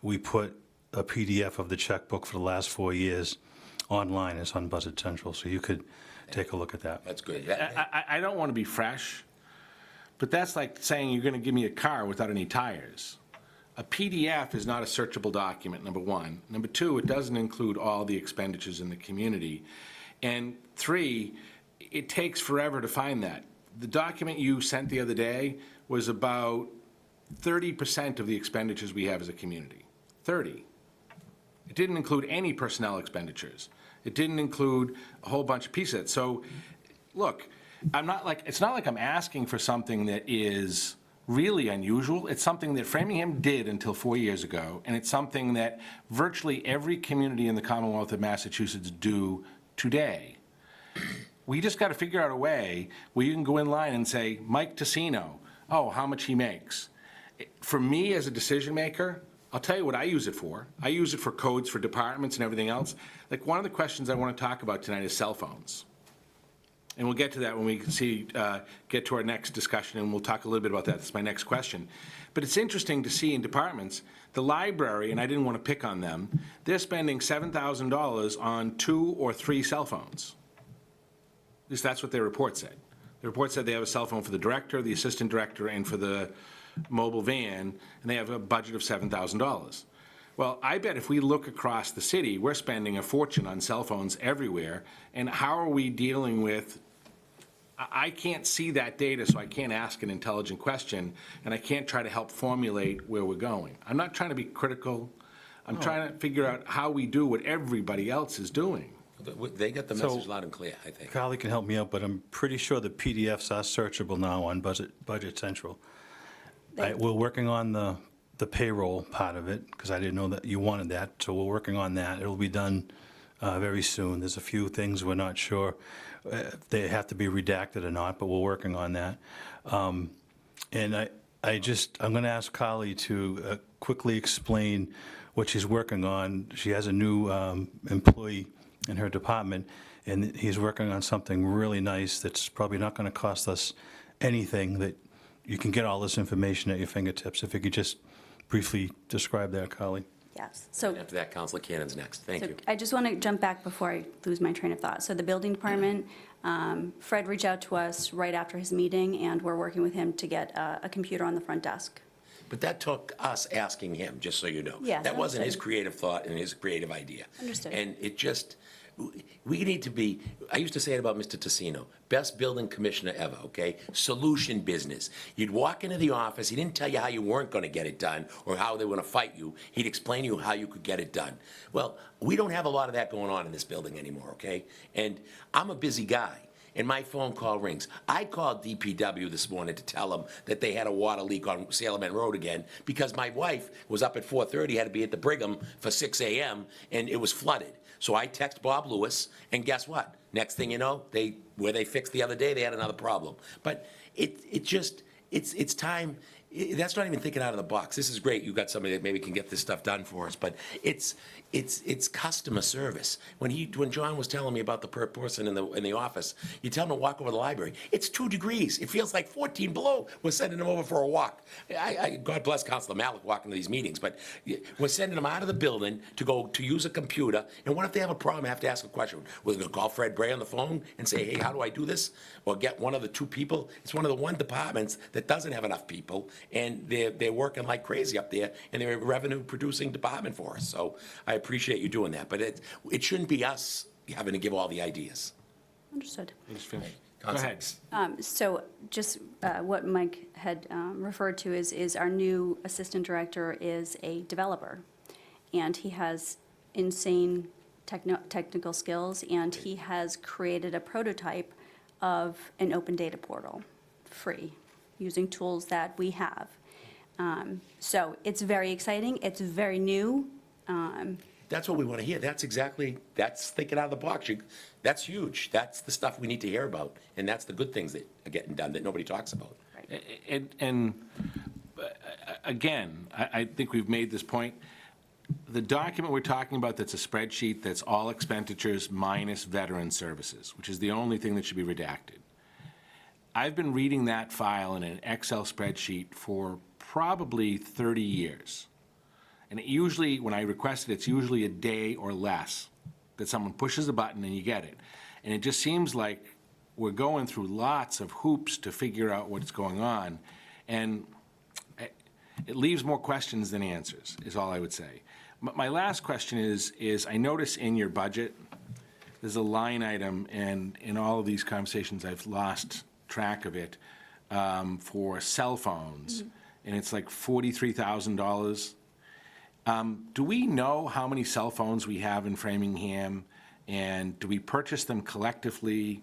we put a PDF of the checkbook for the last 4 years online. It's on Budget Central, so you could take a look at that. That's good. I don't want to be fresh, but that's like saying you're going to give me a car without any tires. A PDF is not a searchable document, number one. Number two, it doesn't include all the expenditures in the community. And three, it takes forever to find that. The document you sent the other day was about 30% of the expenditures we have as a community. 30. It didn't include any personnel expenditures. It didn't include a whole bunch of pieces. So, look, it's not like I'm asking for something that is really unusual. It's something that Framingham did until 4 years ago, and it's something that virtually every community in the Commonwealth of Massachusetts do today. We just got to figure out a way where you can go in line and say, Mike Tessino, oh, how much he makes. For me as a decision maker, I'll tell you what I use it for. I use it for codes for departments and everything else. Like, one of the questions I want to talk about tonight is cell phones. And we'll get to that when we get to our next discussion, and we'll talk a little bit about that. That's my next question. But it's interesting to see in departments, the library, and I didn't want to pick on them, they're spending $7,000 on 2 or 3 cell phones. At least that's what their report said. The report said they have a cell phone for the director, the assistant director, and for the mobile van, and they have a budget of $7,000. Well, I bet if we look across the city, we're spending a fortune on cell phones everywhere, and how are we dealing with, I can't see that data, so I can't ask an intelligent question, and I can't try to help formulate where we're going. I'm not trying to be critical I'm trying to figure out how we do what everybody else is doing. They got the message loud and clear, I think. Carly can help me out, but I'm pretty sure the PDFs are searchable now on Budget Central. We're working on the payroll part of it, because I didn't know that you wanted that, so we're working on that. It'll be done very soon. There's a few things we're not sure if they have to be redacted or not, but we're working on that. And I'm going to ask Carly to quickly explain what she's working on. She has a new employee in her department, and he's working on something really nice that's probably not going to cost us anything, that you can get all this information at your fingertips. If you could just briefly describe that, Carly. Yes. So After that, Councilor Cannon's next. Thank you. I just want to jump back before I lose my train of thought. So the building department, Fred reached out to us right after his meeting, and we're working with him to get a computer on the front desk. But that took us asking him, just so you know. Yes, That wasn't his understood. creative thought and his creative idea. Understood. And it just, we need to be, I used to say it about Mr. Tassino, best building commissioner ever, okay? Solution business. You'd walk into the office, he didn't tell you how you weren't gonna get it done or how they were gonna fight you. He'd explain to you how you could get it done. Well, we don't have a lot of that going on in this building anymore, okay? And I'm a busy guy, and my phone call rings. I called DPW this morning to tell them that they had a water leak on Salem End Road again, because my wife was up at 4:30, had to be at the Brigham for 6 a.m., and it was flooded. So I text Bob Lewis, and guess what? Next thing you know, where they fixed the other day, they had another problem. But it's time. That's not even thinking out of the box. This is great. You got somebody that maybe can get this stuff done for us, but it's customer service. When John was telling me about the per person in the office, you tell him to walk over to the library. It's 2 degrees. It feels like 14 below. We're sending him over for a walk. God bless Councilor Malik walking to these meetings, but we're sending them out of the building to go to use a computer. And what if they have a problem? Have to ask a question. We're going to call Fred Bray on the phone and say, hey, how do I do this? Or get one of the 2 people. It's one of the 1 departments that doesn't have enough people, and they're working like crazy up there, and they're a revenue-producing department for us. So I appreciate you doing that, but it shouldn't be us having to give all the ideas. Understood. Just finish. Go ahead. So just what Mike had referred to is our new assistant director is a developer, and he has insane technical skills, and he has created a prototype of an open data portal, free, using tools that we have. So it's very exciting. It's very new. That's what we want to hear. That's thinking out of the box. That's huge. That's the stuff we need to hear about, and that's the good things that are getting done that nobody talks about. And again, I think we've made this point. The document we're talking about, that's a spreadsheet, that's all expenditures minus veteran services, which is the only thing that should be redacted. I've been reading that file in an Excel spreadsheet for probably 30 years. And it usually, when I request it, it's usually a day or less that someone pushes a button and you get it. And it just seems like we're going through lots of hoops to figure out what's going on. And it leaves more questions than answers, is all I would say. My last question is I notice in your budget, there's a line item, and in all of these conversations, I've lost track of it, for cell phones. Mm-hmm. And it's like $43,000. Do we know how many cell phones we have in Framingham, and do we purchase them collectively?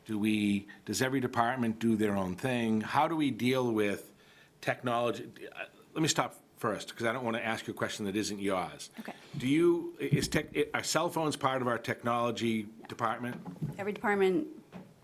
Does every department do their own thing? How do we deal with technology? Let me stop first, because I don't want to ask you a question that isn't yours. Okay. Are cell phones part of our technology department? Every department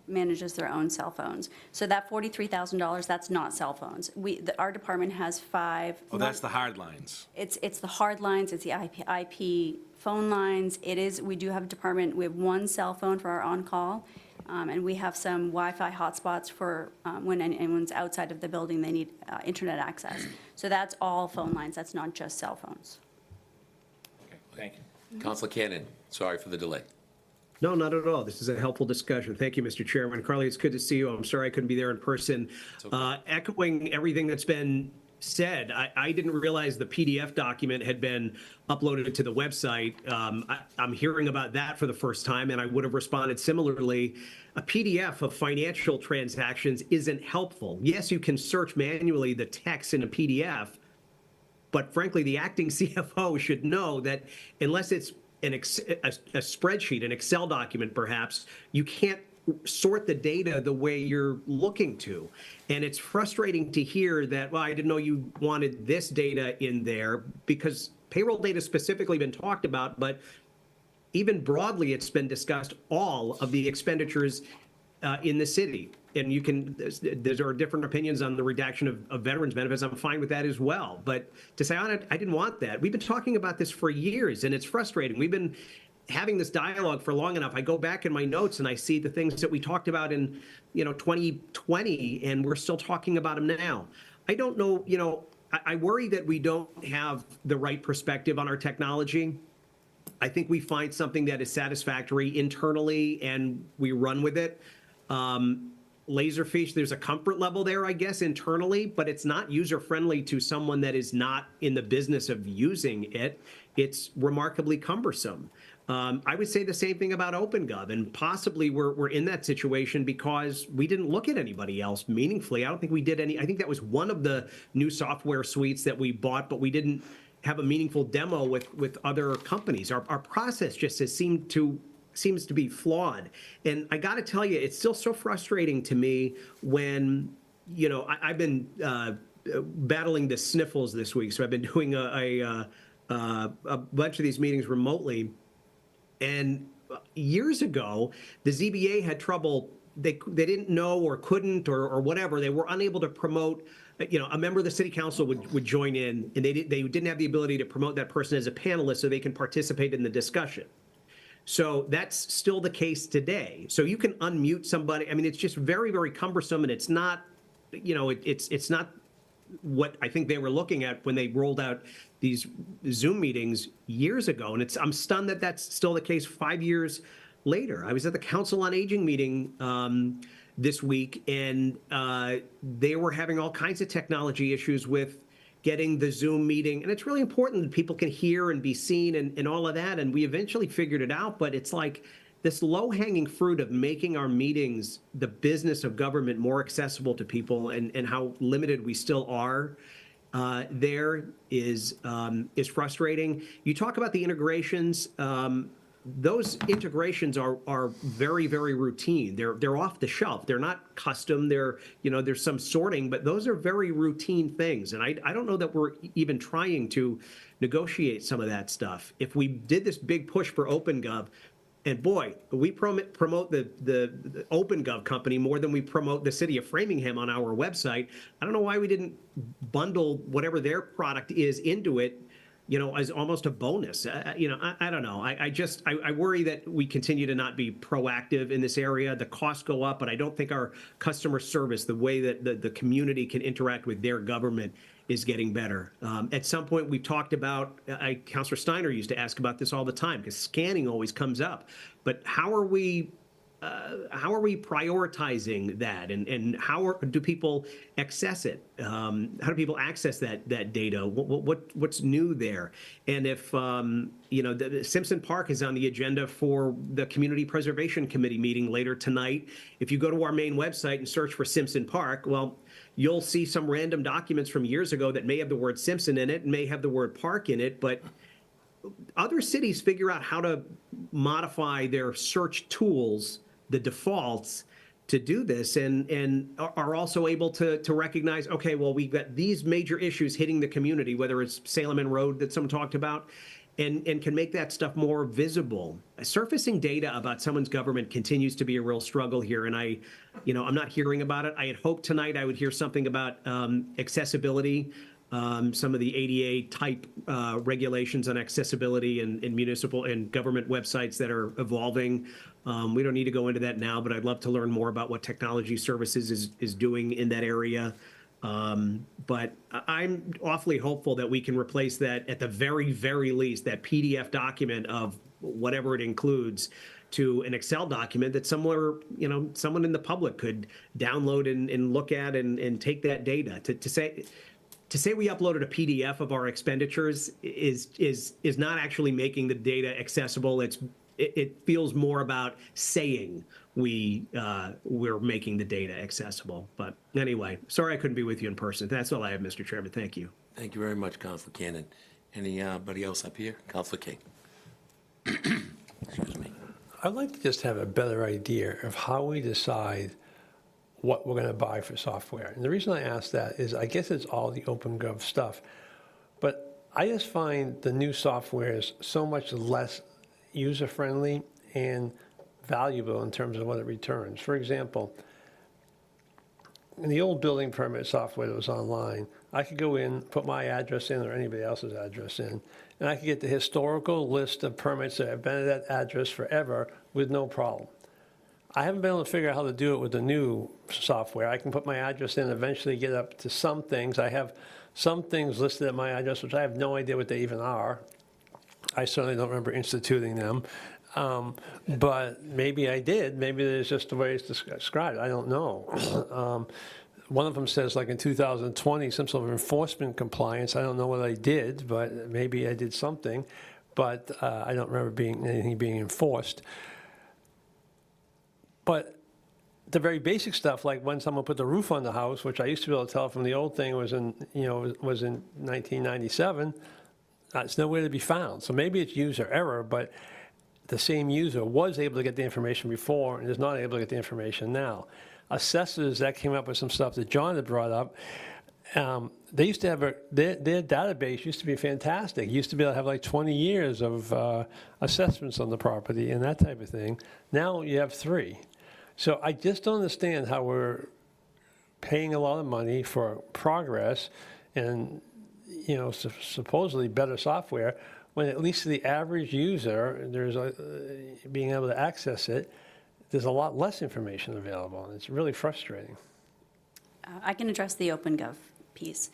manages their own cell phones. So that $43,000, that's not cell phones. Our department has 5. Oh, that's the hard lines. It's the hard lines, it's the IP phone lines. We do have a department, we have 1 cell phone for our on-call, and we have some Wi-Fi hotspots for when anyone's outside of the building, they need internet access. So that's all phone lines, that's not just cell phones. Okay, thank you. Councilor Cannon, sorry for the delay. No, not at all. This is a helpful discussion. Thank you, Mr. Chairman. Carly, it's good to see you. I'm sorry I couldn't be there in person. Okay. Echoing everything that's been said, I didn't realize the PDF document had been uploaded to the website. I'm hearing about that for the first time, and I would have responded similarly. A PDF of financial transactions isn't helpful. Yes, you can search manually the text in a PDF, But frankly, the acting CFO should know that unless it's a spreadsheet, an Excel document perhaps, you can't sort the data the way you're looking to. And it's frustrating to hear that, well, I didn't know you wanted this data in there, because payroll data specifically been talked about, but even broadly, it's been discussed, all of the expenditures in the city. And you can, there are different opinions on the redaction of veterans benefits. I'm fine with that as well. But to say, I didn't want that. We've been talking about this for years, and it's frustrating. We've been having this dialogue for long enough. I go back in my notes and I see the things that we talked about in, 2020, and we're still talking about them now. I don't know, I worry that we don't have the right perspective on our technology. I think we find something that is satisfactory internally and we run with it. Laserfish, there's a comfort level there, I guess, internally, but it's not user-friendly to someone that is not in the business of using it. It's remarkably cumbersome. I would say the same thing about OpenGov, and possibly we're in that situation because we didn't look at anybody else meaningfully. I don't think we did any. I think that was one of the new software suites that we bought, but we didn't have a meaningful demo with other companies. Our process just seems to be flawed. And I got to tell you, it's still so frustrating to me when, I've been battling the sniffles this week. So I've been doing a bunch of these meetings remotely. And years ago, the ZBA had trouble. They didn't know or couldn't or whatever. They were unable to promote. A member of the city council would join in, and they didn't have the ability to promote that person as a panelist so they can participate in the discussion. So that's still the case today. So you can unmute somebody. I mean, it's just very, very cumbersome, and it's not, it's not what I think they were looking at when they rolled out these Zoom meetings years ago. And I'm stunned that that's still the case 5 years later. I was at the Council on Aging meeting this week, and they were having all kinds of technology issues with getting the Zoom meeting. And it's really important that people can hear and be seen and all of that. And we eventually figured it out, but it's like this low-hanging fruit of making our meetings, the business of government, more accessible to people, and how limited we still are there is frustrating. You talk about the integrations. Those integrations are very, very routine. They're off the shelf. They're not custom. There's some sorting, but those are very routine things. And I don't know that we're even trying to negotiate some of that stuff. If we did this big push for OpenGov, and boy, we promote the OpenGov company more than we promote the city of Framingham on our website. I don't know why we didn't bundle whatever their product is into it, as almost a bonus. I don't know. I worry that we continue to not be proactive in this area. The costs go up, but I don't think our customer service, the way that the community can interact with their government, is getting better. At some point, we talked about, Councilor Steiner used to ask about this all the time because scanning always comes up. But how are we prioritizing that, and do people access it? How do people access that data? What's new there? And if the Simpson Park is on the agenda for the Community Preservation Committee meeting later tonight. If you go to our main website and search for Simpson Park, well, you'll see some random documents from years ago that may have the word Simpson in it and may have the word park in it, but other cities figure out how to modify their search tools, the defaults, to do this, and are also able to recognize, okay, well, we've got these major issues hitting the community, whether it's Salem and Road that someone talked about, and can make that stuff more visible. Surfacing data about someone's government continues to be a real struggle here, and I'm not hearing about it. I had hoped tonight I would hear something about accessibility, some of the ADA type regulations on accessibility in municipal and government websites that are evolving. We don't need to go into that now, but I'd love to learn more about what Technology Services is doing in that area. But I'm awfully hopeful that we can replace that, at the very, very least, that PDF document of whatever it includes, to an Excel document that someone in the public could download and look at and take that data. To say we uploaded a PDF of our expenditures is not actually making the data accessible. It's it feels more about saying we're making the data accessible. But anyway, sorry I couldn't be with you in person. That's all I have, Mr. Chairman. Thank you. Thank you very much, Councilor Cannon. Anybody else up here? Councilor King. Excuse me. I'd like to just have a better idea of how we decide what we're going to buy for software. And the reason I ask that is I guess it's all the OpenGov stuff. But I just find the new softwares so much less user-friendly and valuable in terms of what it returns. For example, in the old building permit software that was online, I could go in, put my address in or anybody else's address in, and I could get the historical list of permits that have been at that address forever with no problem. I haven't been able to figure out how to do it with the new software. I can put my address in, eventually get up to some things. I have some things listed at my address, which I have no idea what they even are. I certainly don't remember instituting them. But maybe I did. Maybe there's just the way it's described. I don't know. One of them says, like in 2020, some sort of enforcement compliance. I don't know what I did, but maybe I did something. But I don't remember anything being enforced. But the very basic stuff, like when someone put the roof on the house, which I used to be able to tell from the old thing was in 1997, it's nowhere to be found. So maybe it's user error, but the same user was able to get the information before and is not able to get the information now. Assessors, that came up with some stuff that John had brought up. They used to have their database used to be fantastic. Used to be able to have like 20 years of assessments on the property and that type of thing. Now you have 3. So I just don't understand how we're paying a lot of money for progress and supposedly better software when at least the average user, being able to access it, there's a lot less information available, and it's really frustrating. I can address the OpenGov piece.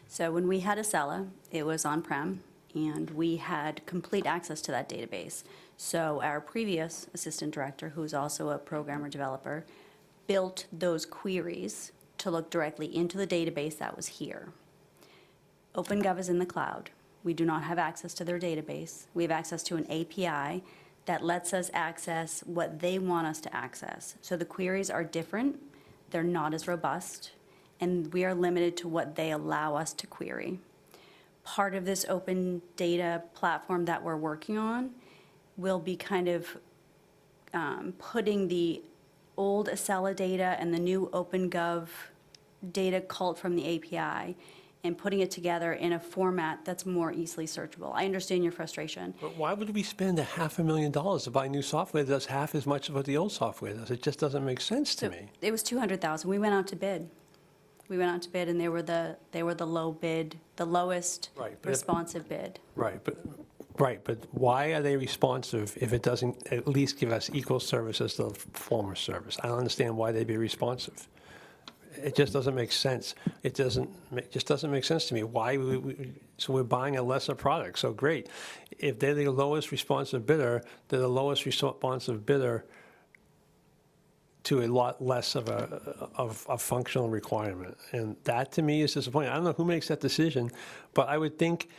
So when we had Acela, it was on-prem, and we had complete access to that database. So our previous assistant director, who's also a programmer developer, built those queries to look directly into the database that was here. OpenGov is in the cloud. We do not have access to their database. We have access to an API that lets us access what they want us to access. So the queries are different, they're not as robust, and we are limited to what they allow us to query. Part of this open data platform that we're working on will be kind of putting the old Acela data and the new OpenGov data culled from the API and putting it together in a format that's more easily searchable. I understand your frustration. But why would we spend $500,000 to buy new software that does half as much of what the old software does? It just doesn't make sense to me. It was $200,000. We went out to bid. And they were the low bid, the lowest responsive bid. Right, but why are they responsive if it doesn't at least give us equal service as the former service? I don't understand why they'd be responsive. It just doesn't make sense. It just doesn't make sense to me. Why so we're buying a lesser product? So great. If they're the lowest responsive bidder, they're the lowest responsive bidder to a lot less of a functional requirement. And that to me is disappointing. I don't know who makes that decision, but I would think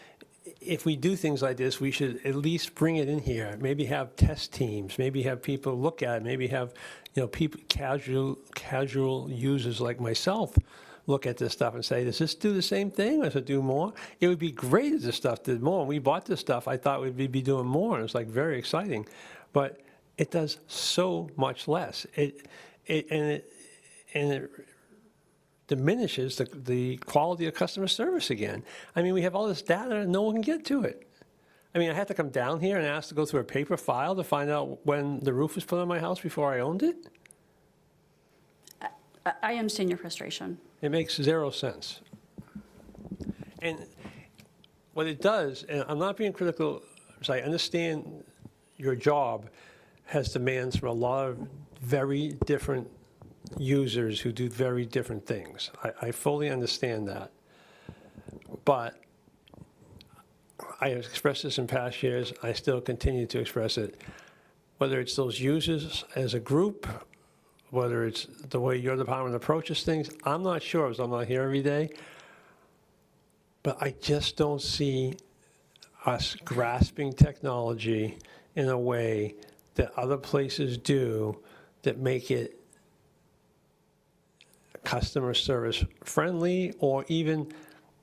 if we do things like this, we should at least bring it in here. Maybe have test teams. Maybe have people look at it. Maybe have people, casual users like myself, look at this stuff and say, does this do the same thing or does it do more? It would be great if this stuff did more. When we bought this stuff, I thought we'd be doing more. And it's like very exciting, but it does so much less. It diminishes the quality of customer service again. I mean, we have all this data and no one can get to it. I mean, I had to come down here and ask to go through a paper file to find out when the roof was put on my house before I owned it. I understand your frustration. It makes 0 sense. And what it does, and I'm not being critical, because I understand your job has demands from a lot of very different users who do very different things. I fully understand that. But I have expressed this in past years. I still continue to express it. Whether it's those users as a group, whether it's the way your department approaches things, I'm not sure because I'm not here every day. But I just don't see us grasping technology in a way that other places do that make it customer service friendly or even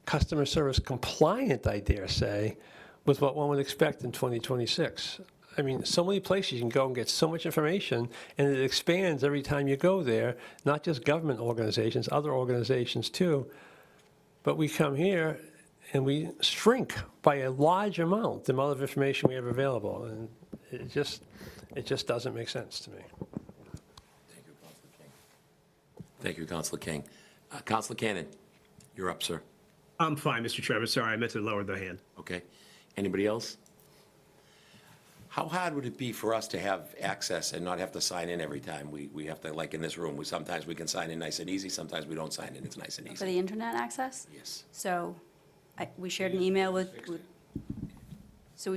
customer service compliant, I dare say, with what one would expect in 2026. I mean, so many places you can go and get so much information, and it expands every time you go there, not just government organizations, other organizations too. But we come here and we shrink by a large amount the amount of information we have available, and it just doesn't make sense to me. Thank you, Councilor King. Councilor Cannon, you're up, sir. I'm fine, Mr. Chairman. Sorry, I meant to lower the hand. Okay. Anybody else? How hard would it be for us to have access and not have to sign in every time? We have to, like in this room, sometimes we can sign in nice and easy, sometimes we don't sign in, it's nice and For easy. the internet access? Yes. So we shared an email with Councilor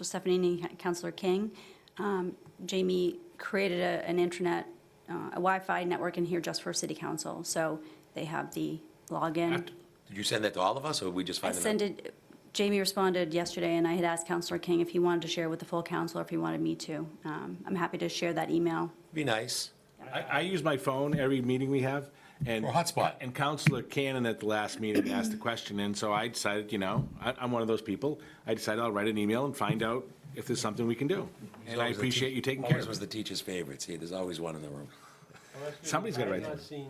Stefanini and Councilor King. Jamie created an internet, a Wi-Fi network in here just for City Council. So they have the login. Did you send that to all of us, or we just I find it? sent it, Jamie responded yesterday, and I had asked Councilor King if he wanted to share with the full council or if he wanted me to. I'm happy to share that email. Be nice. I use my phone every meeting we have, and. For hotspot. And Councilor Cannon at the last meeting asked the question, and so I decided, I'm one of those people. I decided I'll write an email and find out if there's something we can do. And I appreciate you taking care Always of was it. the teacher's favorite. See, there's always one in the room. Somebody's gotta write I've that. not seen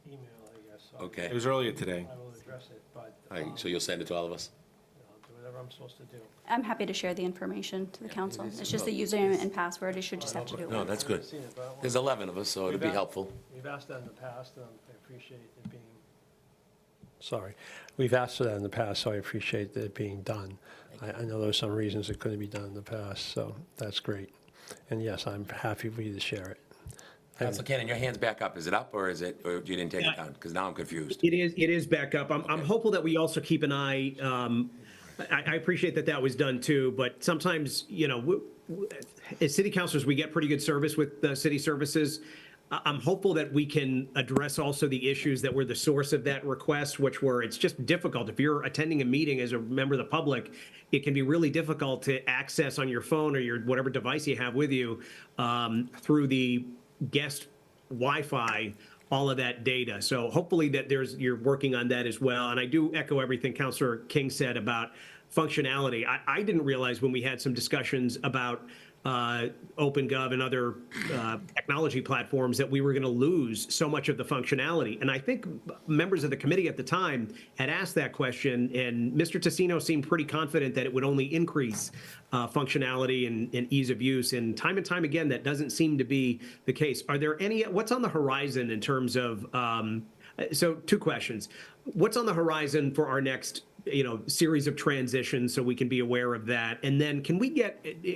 the email, I guess, so Okay. It was earlier today. I will address it, but All right, so you'll send it to all of us? I'll do whatever I'm supposed to do. I'm happy to share the information to the council. It's just the username and password. You should just have to do it. No, that's good. Seen it, but I won't- There's 11 of us, so it'll be helpful. We've asked that in the past, and I appreciate it being, sorry, we've asked for that in the past, so I appreciate it being done. I know there's some reasons it couldn't be done in the past, so that's great. And yes, I'm happy for you to share it. Councilor Cannon, your hand's back up. Is it up, or is it, or you didn't take it down? Because now I'm confused. It is back up. I'm hopeful that we also keep an eye. I appreciate that was done too, but sometimes, as city councilors, we get pretty good service with city services. I'm hopeful that we can address also the issues that were the source of that request, which were, it's just difficult. If you're attending a meeting as a member of the public, it can be really difficult to access on your phone or your whatever device you have with you through the guest Wi-Fi, all of that data. So hopefully that you're working on that as well. And I do echo everything Councilor King said about functionality. I didn't realize when we had some discussions about OpenGov and other technology platforms that we were going to lose so much of the functionality. And I think members of the committee at the time had asked that question, and Mr. Tassino seemed pretty confident that it would only increase functionality and ease of use. And time again, that doesn't seem to be the case. Are there what's on the horizon in terms of, so two questions. What's on the horizon for our next series of transitions so we can be aware of that? And then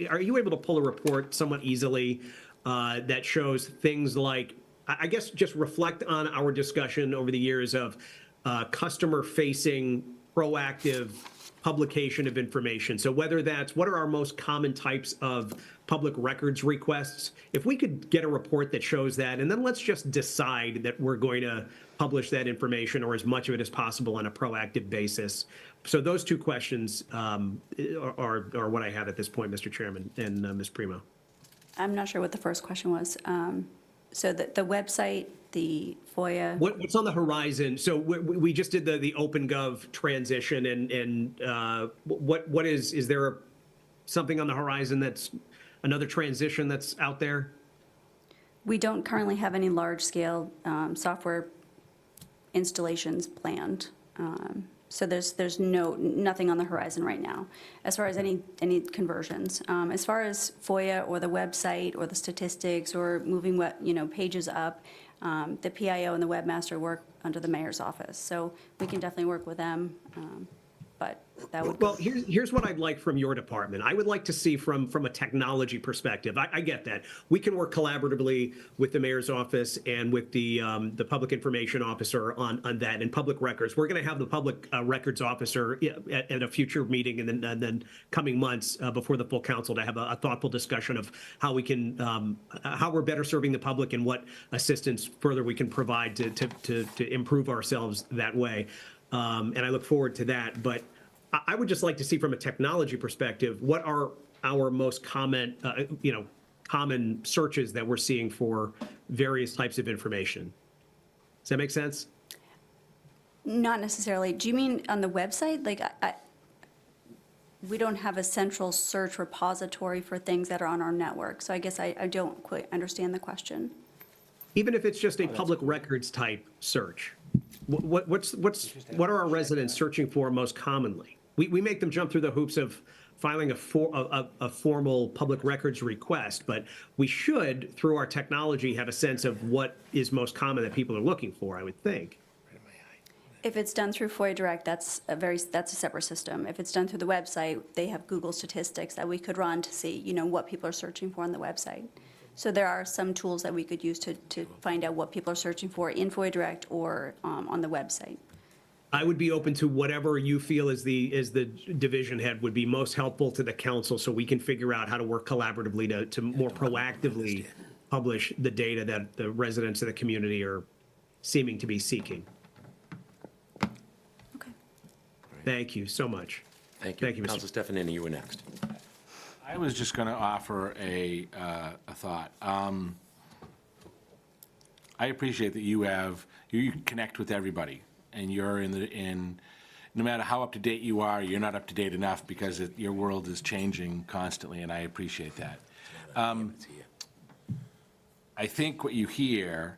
are you able to pull a report somewhat easily that shows things like, I guess, just reflect on our discussion over the years of customer-facing, proactive publication of information. So whether that's, what are our most common types of public records requests? If we could get a report that shows that, and then let's just decide that we're going to publish that information or as much of it as possible on a proactive basis. So those two questions are what I have at this point, Mr. Chairman and Ms. Primo. I'm not sure what the first question was. So the website, the FOIA. What's on the horizon? So we just did the OpenGov transition, and what is there something on the horizon that's another transition that's out there? We don't currently have any large-scale software installations planned. So there's nothing on the horizon right now as far as any conversions. As far as FOIA or the website or the statistics or moving pages up, the PIO and the webmaster work under the mayor's office. So we can definitely work with them. But that would. Well, here's what I'd like from your department. I would like to see from a technology perspective. I get that we can work collaboratively with the mayor's office and with the public information officer on that and public records. We're going to have the public records officer at a future meeting and then coming months before the full council to have a thoughtful discussion of how we can how we're better serving the public and what assistance further we can provide to improve ourselves that way. And I look forward to that. But I would just like to see from a technology perspective, what are our most common searches that we're seeing for various types of information. Does that make sense? Not necessarily. Do you mean on the website? Like, we don't have a central search repository for things that are on our network, so I guess I don't quite understand the question. Even if it's just a public records type search, what are our residents searching for most commonly? We make them jump through the hoops of filing a formal public records request, but we should, through our technology, have a sense of what is most common that people are looking for, I would think. If it's done through FOIA Direct, that's a separate system. If it's done through the website, they have Google statistics that we could run to see, what people are searching for on the website. So there are some tools that we could use to find out what people are searching for in FOIA Direct or on the website. I would be open to whatever you feel as the division head would be most helpful to the council, so we can figure out how to work collaboratively to more proactively publish the data that the residents of the community are seeming to be seeking. Okay. Thank you so much. Thank you. Thank you, Mr. Council Stefanini, you were next. I was just going to offer a thought. I appreciate that you connect with everybody, and you're no matter how up to date you are, you're not up to date enough because your world is changing constantly, and I appreciate that. I think what you hear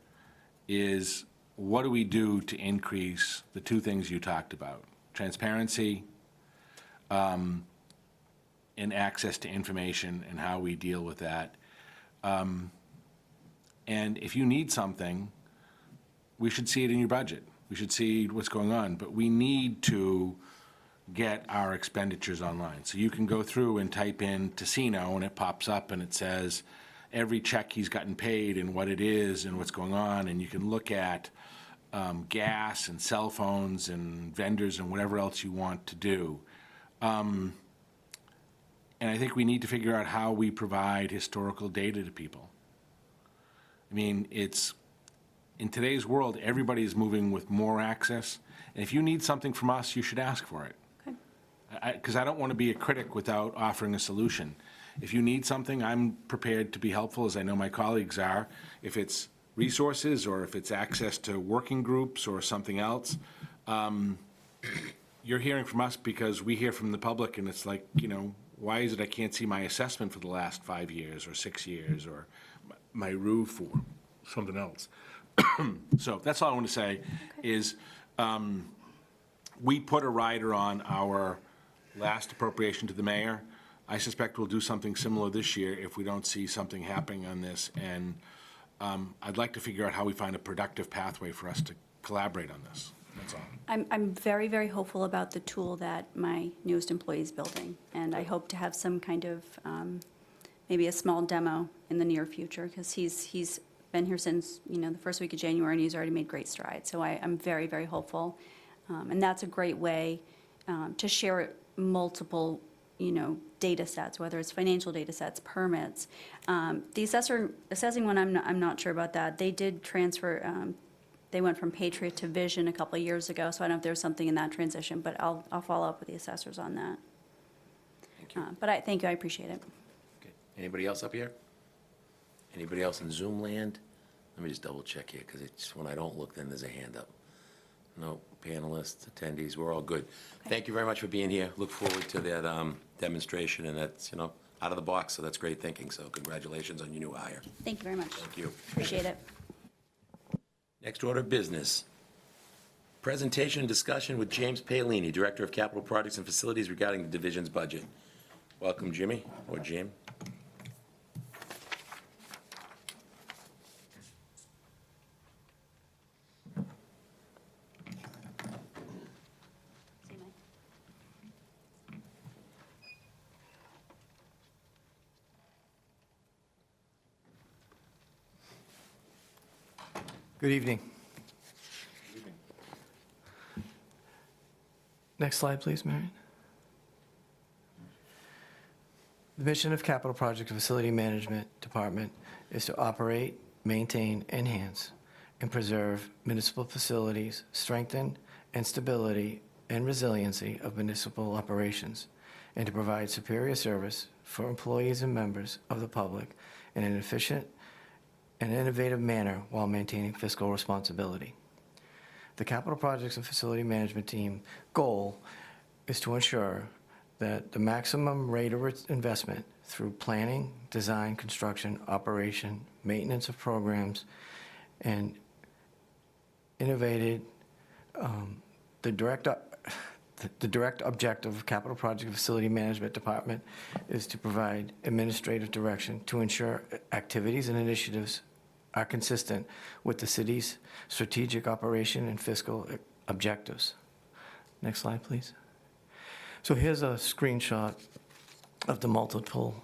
is, what do we do to increase the two things you talked about? Transparency, and access to information, and how we deal with that. And if you need something, we should see it in your budget. We should see what's going on, but we need to get our expenditures online. So you can go through and type in Tassino, and it pops up and it says every check he's gotten paid and what it is and what's going on, and you can look at gas and cell phones and vendors and whatever else you want to do. And I think we need to figure out how we provide historical data to people. I mean, in today's world, everybody is moving with more access, and if you need something from us, you should ask for it. Because I don't want to be a critic without offering a solution. If you need something, I'm prepared to be helpful, as I know my colleagues are. If it's resources, or if it's access to working groups or something else, you're hearing from us because we hear from the public, and it's like, why is it I can't see my assessment for the last 5 years or 6 years, or my roof or something else? So that's all I want to say is we put a rider on our last appropriation to the mayor. I suspect we'll do something similar this year if we don't see something happening on this. And I'd like to figure out how we find a productive pathway for us to collaborate on this. That's all. I'm very, very hopeful about the tool that my newest employee is building, and I hope to have some kind of maybe a small demo in the near future, because he's been here since the first week of January, and he's already made great strides. So I'm very, very hopeful, and that's a great way to share multiple data sets, whether it's financial data sets, permits. The assessing one, I'm not sure about that. They did transfer. They went from Patriot to Vision a couple of years ago, so I don't know if there's something in that transition, but I'll follow up with the assessors on that. Thank you. But thank you, I appreciate it. Okay. Anybody else up here? Anybody else in Zoom land? Let me just double check here, because it's when I don't look, then there's a hand up. No, panelists, attendees, we're all good. Okay. Thank you very much for being here. Look forward to that demonstration, and that's, out of the box, so that's great thinking. So congratulations on your new hire. Thank you very much. Thank you. Appreciate it. Next order of business. Presentation and discussion with James Paolini, Director of Capital Projects and Facilities, regarding the division's budget. Welcome, Jimmy, or Jim. Good evening. Next slide, please, Marion. The mission of Capital Project and Facility Management Department is to operate, maintain, enhance, and preserve municipal facilities, strengthen and stability and resiliency of municipal operations, and to provide superior service for employees and members of the public in an efficient and innovative manner while maintaining fiscal responsibility. The Capital Projects and Facility Management Team goal is to ensure that the maximum rate of investment through planning, design, construction, operation, maintenance of programs, and innovated, the direct objective of Capital Project and Facility Management Department is to provide administrative direction to ensure activities and initiatives are consistent with the city's strategic operation and fiscal objectives. Next slide, please. So here's a screenshot of the multiple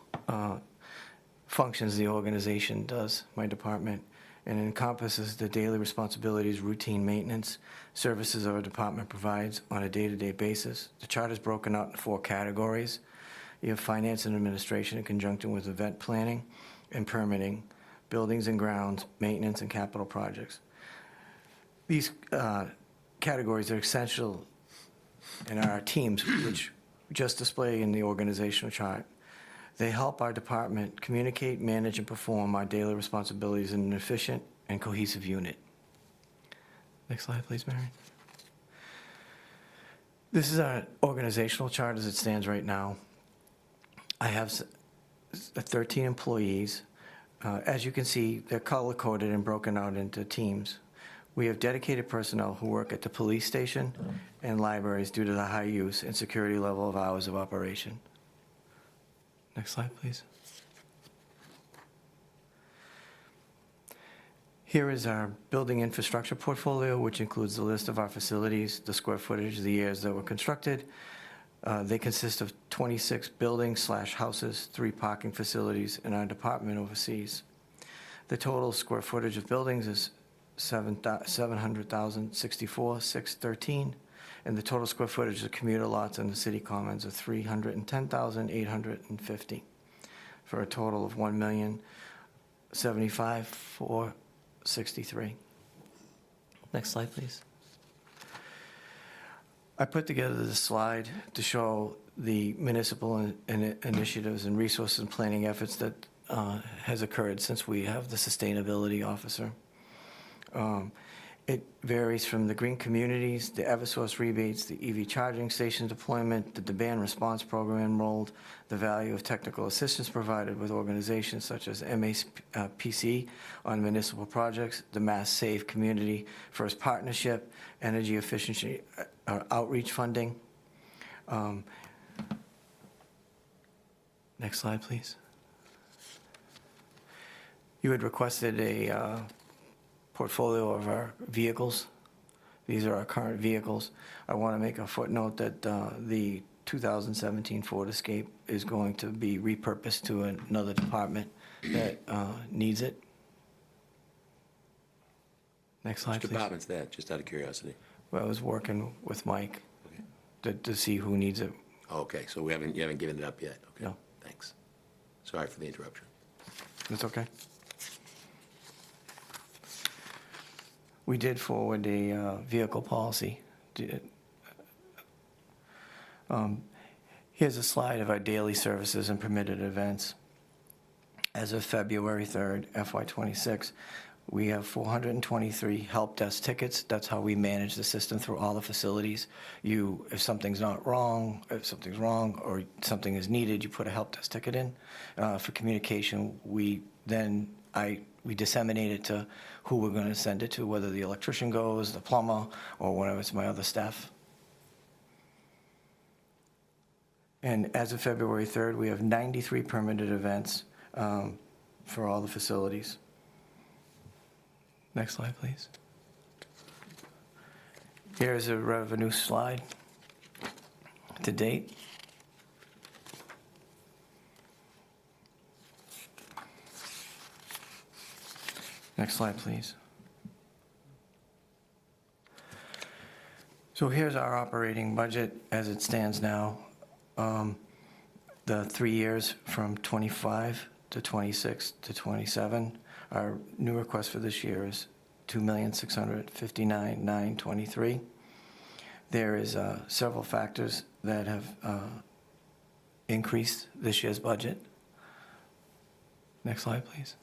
functions the organization does, my department, and it encompasses the daily responsibilities, routine maintenance, services our department provides on a day-to-day basis. The chart is broken out in 4 categories. You have finance and administration in conjunction with event planning and permitting, buildings and grounds, maintenance, and capital projects. These categories are essential in our teams, which just display in the organizational chart. They help our department communicate, manage, and perform our daily responsibilities in an efficient and cohesive unit. Next slide, please, Marion. This is our organizational chart as it stands right now. I have 13 employees. As you can see, they're color-coded and broken out into teams. We have dedicated personnel who work at the police station and libraries due to the high use and security level of hours of operation. Next slide, please. Here is our building infrastructure portfolio, which includes the list of our facilities, the square footage, the years that were constructed. They consist of 26 buildings/houses, 3 parking facilities, and our department oversees. The total square footage of buildings is 700,064,613, and the total square footage of commuter lots in the city commons are 310,850, for a total of 1,075,463. Next slide, please. I put together this slide to show the municipal initiatives and resources and planning efforts that has occurred since we have the sustainability officer. It varies from the green communities, the Eversource rebates, the EV charging station deployment, the demand response program enrolled, the value of technical assistance provided with organizations such as MAPC on municipal projects, the Mass Save Community First Partnership, energy efficiency outreach funding. Next slide, please. You had requested a portfolio of our vehicles. These are our current vehicles. I want to make a footnote that the 2017 Ford Escape is going to be repurposed to another department that needs it. Next slide, Which please. department's that, just out of curiosity? Well, I was working with Mike to see who needs it. Okay, so you haven't given it up yet? Okay. No. Thanks. Sorry for the interruption. That's okay. We did forward a vehicle policy. Here's a slide of our daily services and permitted events. As of February 3rd, FY26, we have 423 help desk tickets. That's how we manage the system through all the facilities. If something's wrong, or something is needed, you put a help desk ticket in. For communication, we disseminate it to who we're going to send it to, whether the electrician goes, the plumber, or whatever, it's my other staff. And as of February 3rd, we have 93 permitted events for all the facilities. Next slide, please. Here's a revenue slide to date. Next slide, please. So here's our operating budget as it stands now. The 3 years from 25 to 26 to 27. Our new request for this year is $2,659,923. There is several factors that have increased this year's budget. Next slide, please.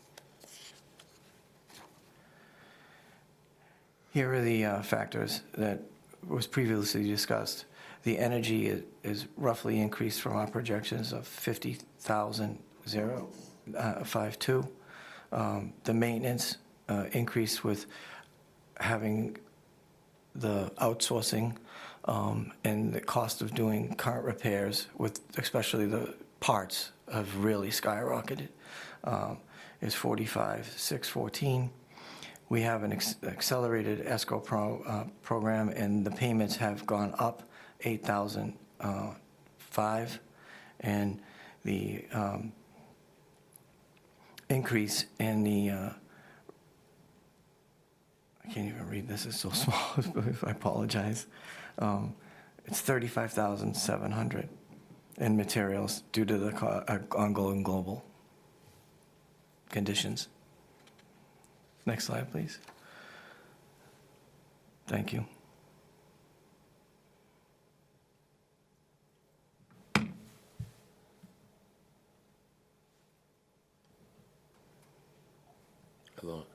Here are the factors that was previously discussed. The energy is roughly increased from our projections of 50,052. The maintenance increased with having the outsourcing and the cost of doing current repairs, with especially the parts, have really skyrocketed. Is 45,614. We have an accelerated escrow program, and the payments have gone up 8,005, and the increase in the I can't even read this, it's so small. I apologize. It's 35,700 in materials due to the ongoing global conditions. Next slide, please. Thank you. Hello.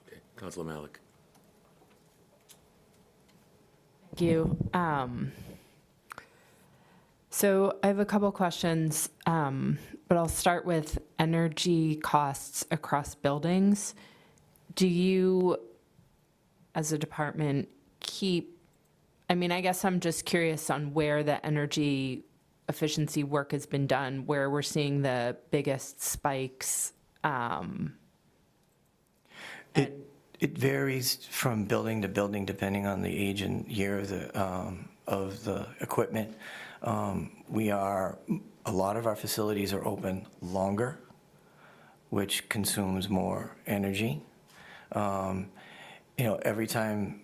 Okay, Councilor Malik. Thank you. So I have a couple questions, but I'll start with energy costs across buildings. Do you, as a department, I guess I'm just curious on where the energy efficiency work has been done, where we're seeing the biggest spikes. It varies from building to building depending on the age and year of the equipment. A lot of our facilities are open longer, which consumes more energy. Every time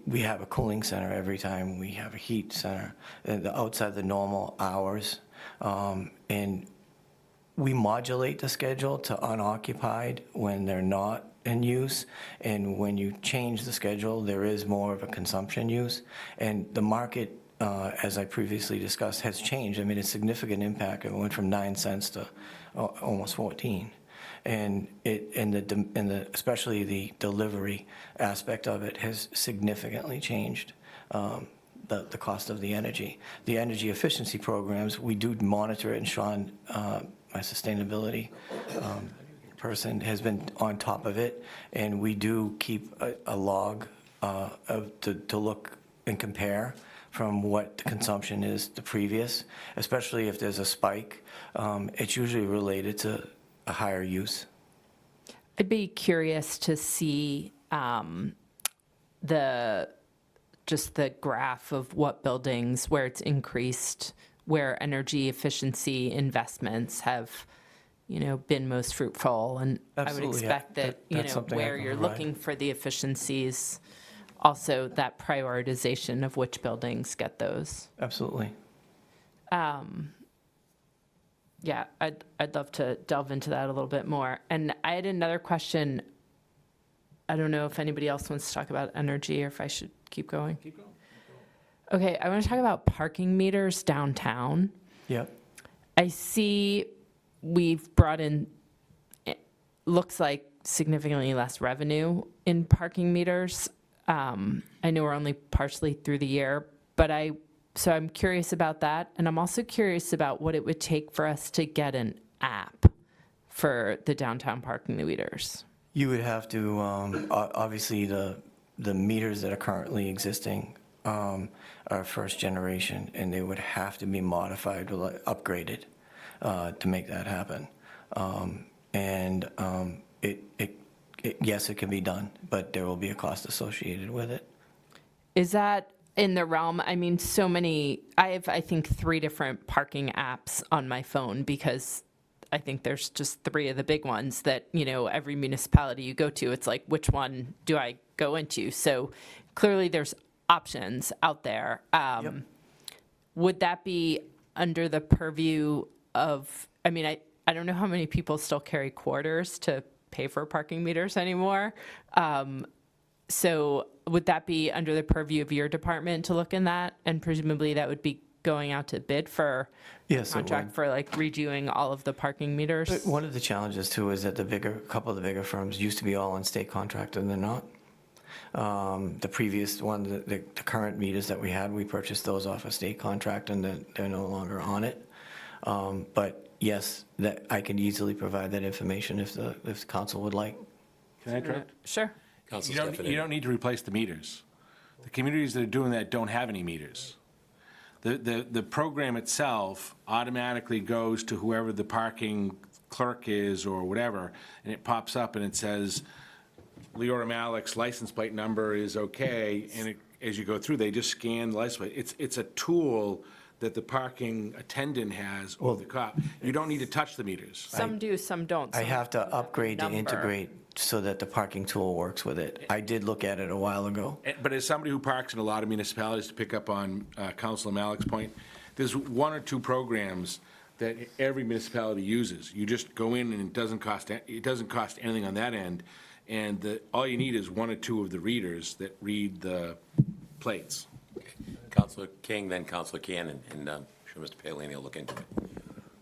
we have a cooling center, every time we have a heat center, outside the normal hours, and we modulate the schedule to unoccupied when they're not in use, and when you change the schedule, there is more of a consumption use, and the market, as I previously discussed, has changed. A significant impact. It went from 9 cents to almost 14. And especially the delivery aspect of it has significantly changed the cost of the energy. The energy efficiency programs, we do monitor it, and Sean, my sustainability person, has been on top of it, and we do keep a log to look and compare from what the consumption is the previous, especially if there's a spike. It's usually related to a higher use. I'd be curious to see the graph of what buildings where it's increased, where energy efficiency investments have, been most fruitful, and Absolutely, I would expect that something I where can you're provide. looking for the efficiencies, also that prioritization of which buildings get those. Absolutely. Yeah, I'd love to delve into that a little bit more. And I had another question. I don't know if anybody else wants to talk about energy or if I should keep going. Keep going. Okay, I want to talk about parking meters downtown. Yep. I see we've brought in, it looks like significantly less revenue in parking meters. I know we're only partially through the year, but so I'm curious about that. And I'm also curious about what it would take for us to get an app for the downtown parking meters. You would have to, obviously, the meters that are currently existing are first generation, and they would have to be modified or upgraded to make that happen. Yes, it can be done, but there will be a cost associated with it. Is that in the realm? I have, I think, 3 different parking apps on my phone, because I think there's just 3 of the big ones that, every municipality you go to, it's like, which one do I go into? So clearly there's options out there. Yep. Would that be under the purview of, I don't know how many people still carry quarters to pay for parking meters anymore. So would that be under the purview of your department to look in that? And presumably that would be going out to bid for Yes, it contract would. for like redoing all of the parking meters? But one of the challenges too is that couple of the bigger firms used to be all on state contract, and they're not. The previous one, the current meters that we had, we purchased those off a state contract, and they're no longer on it. But yes, that I can easily provide that information if the council would like. Can I interrupt? Sure. Council You don't need to replace the meters. The communities that are doing that don't have any meters. The program itself automatically goes to whoever the parking clerk is or whatever, and it pops up and it says, Leora Malik's license plate number is okay, and as you go through, they just scan the license plate. It's a tool that the parking attendant has, or the cop. You don't need to touch the meters. Some do, some don't. I Some have to upgrade to number. integrate so that the parking tool works with it. I did look at it a while ago. But as somebody who parks in a lot of municipalities, to pick up on Councilor Malik's point, there's one or two programs that every municipality uses. You just go in and it doesn't cost anything on that end, and all you need is one or two of the readers that read the plates. Councilor King, then Councilor Cannon, and I'm sure Mr. Paolini will look into it.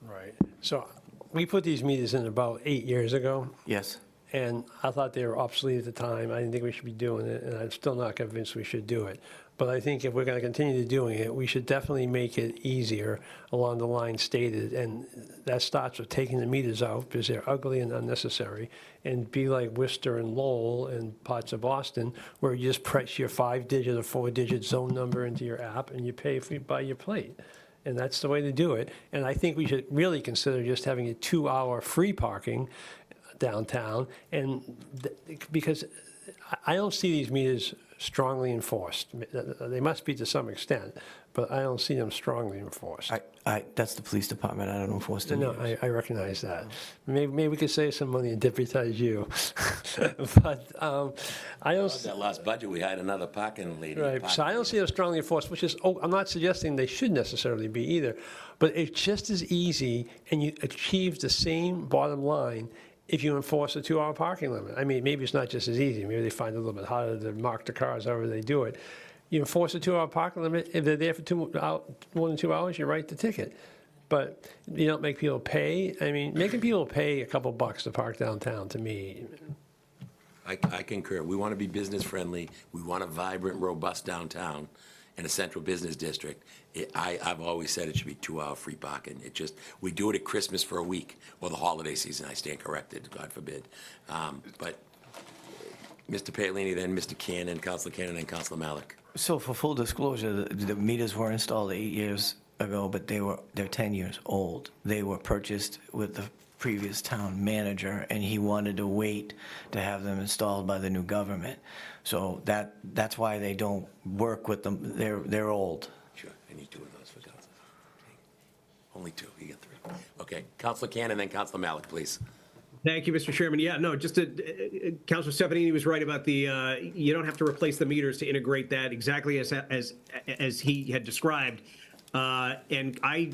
Right. So we put these meters in about 8 years ago, Yes. and I thought they were obsolete at the time. I didn't think we should be doing it, and I'm still not convinced we should do it. But I think if we're going to continue doing it, we should definitely make it easier along the line stated. And that starts with taking the meters out because they're ugly and unnecessary, and be like Worcester and Lowell and parts of Boston, where you just press your 5-digit or 4-digit zone number into your app and you pay by your plate. And that's the way to do it. And I think we should really consider just having a 2-hour free parking downtown, and because I don't see these meters strongly enforced. They must be to some extent, but I don't see them strongly enforced. That's the police department. I don't enforce the No, meters. I recognize that. Maybe we could save some money and deputize you. But I don't. That last budget, we hired another parking lady. Right, so I don't see them strongly enforced, which is, I'm not suggesting they should necessarily be either, but it's just as easy, and you achieve the same bottom line if you enforce a 2-hour parking limit. I mean, maybe it's not just as easy. Maybe they find it a little bit harder to mark the cars however they do it. You enforce a 2-hour parking limit. If they're there for more than 2 hours, you write the ticket. But you don't make people pay. I mean, making people pay a couple bucks to park downtown, to me. I concur. We want to be business friendly. We want a vibrant, robust downtown in a central business district. I've always said it should be 2-hour free parking. We do it at Christmas for a week, or the holiday season. I stand corrected, God forbid. But Mr. Paolini, then Mr. Cannon, Councilor Cannon, and Councilor Malik. So for full disclosure, the meters were installed 8 years ago, but they're 10 years old. They were purchased with the previous town manager, and he wanted to wait to have them installed by the new government. So that's why they don't work with them. They're old. Sure, I need 2 of those for Councilor. Only 2, you get 3. Okay, Councilor Cannon, then Councilor Malik, please. Thank you, Mr. Chairman. Yeah, no, just Councilor Stefanini was right about you don't have to replace the meters to integrate that exactly as he had described. And I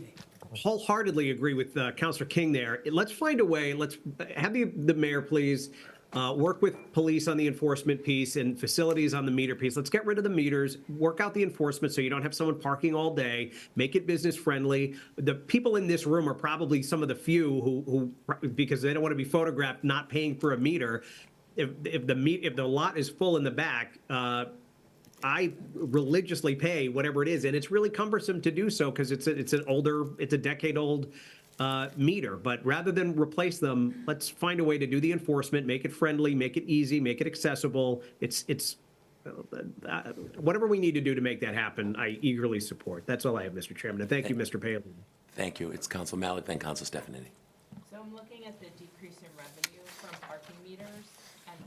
wholeheartedly agree with Councilor King there. Let's find a way. Let's have the mayor, please, work with police on the enforcement piece and facilities on the meter piece. Let's get rid of the meters, work out the enforcement so you don't have someone parking all day, make it business friendly. The people in this room are probably some of the few who because they don't want to be photographed not paying for a meter. If the lot is full in the back, I religiously pay whatever it is, and it's really cumbersome to do so because it's a decade-old meter. But rather than replace them, let's find a way to do the enforcement, make it friendly, make it easy, make it accessible. It's whatever we need to do to make that happen, I eagerly support. That's all I have, Mr. Chairman. And thank you, Mr. Palin. Thank you. It's Councilor Malik, then Councilor Stefanini. So I'm looking at the decrease in revenue from parking meters,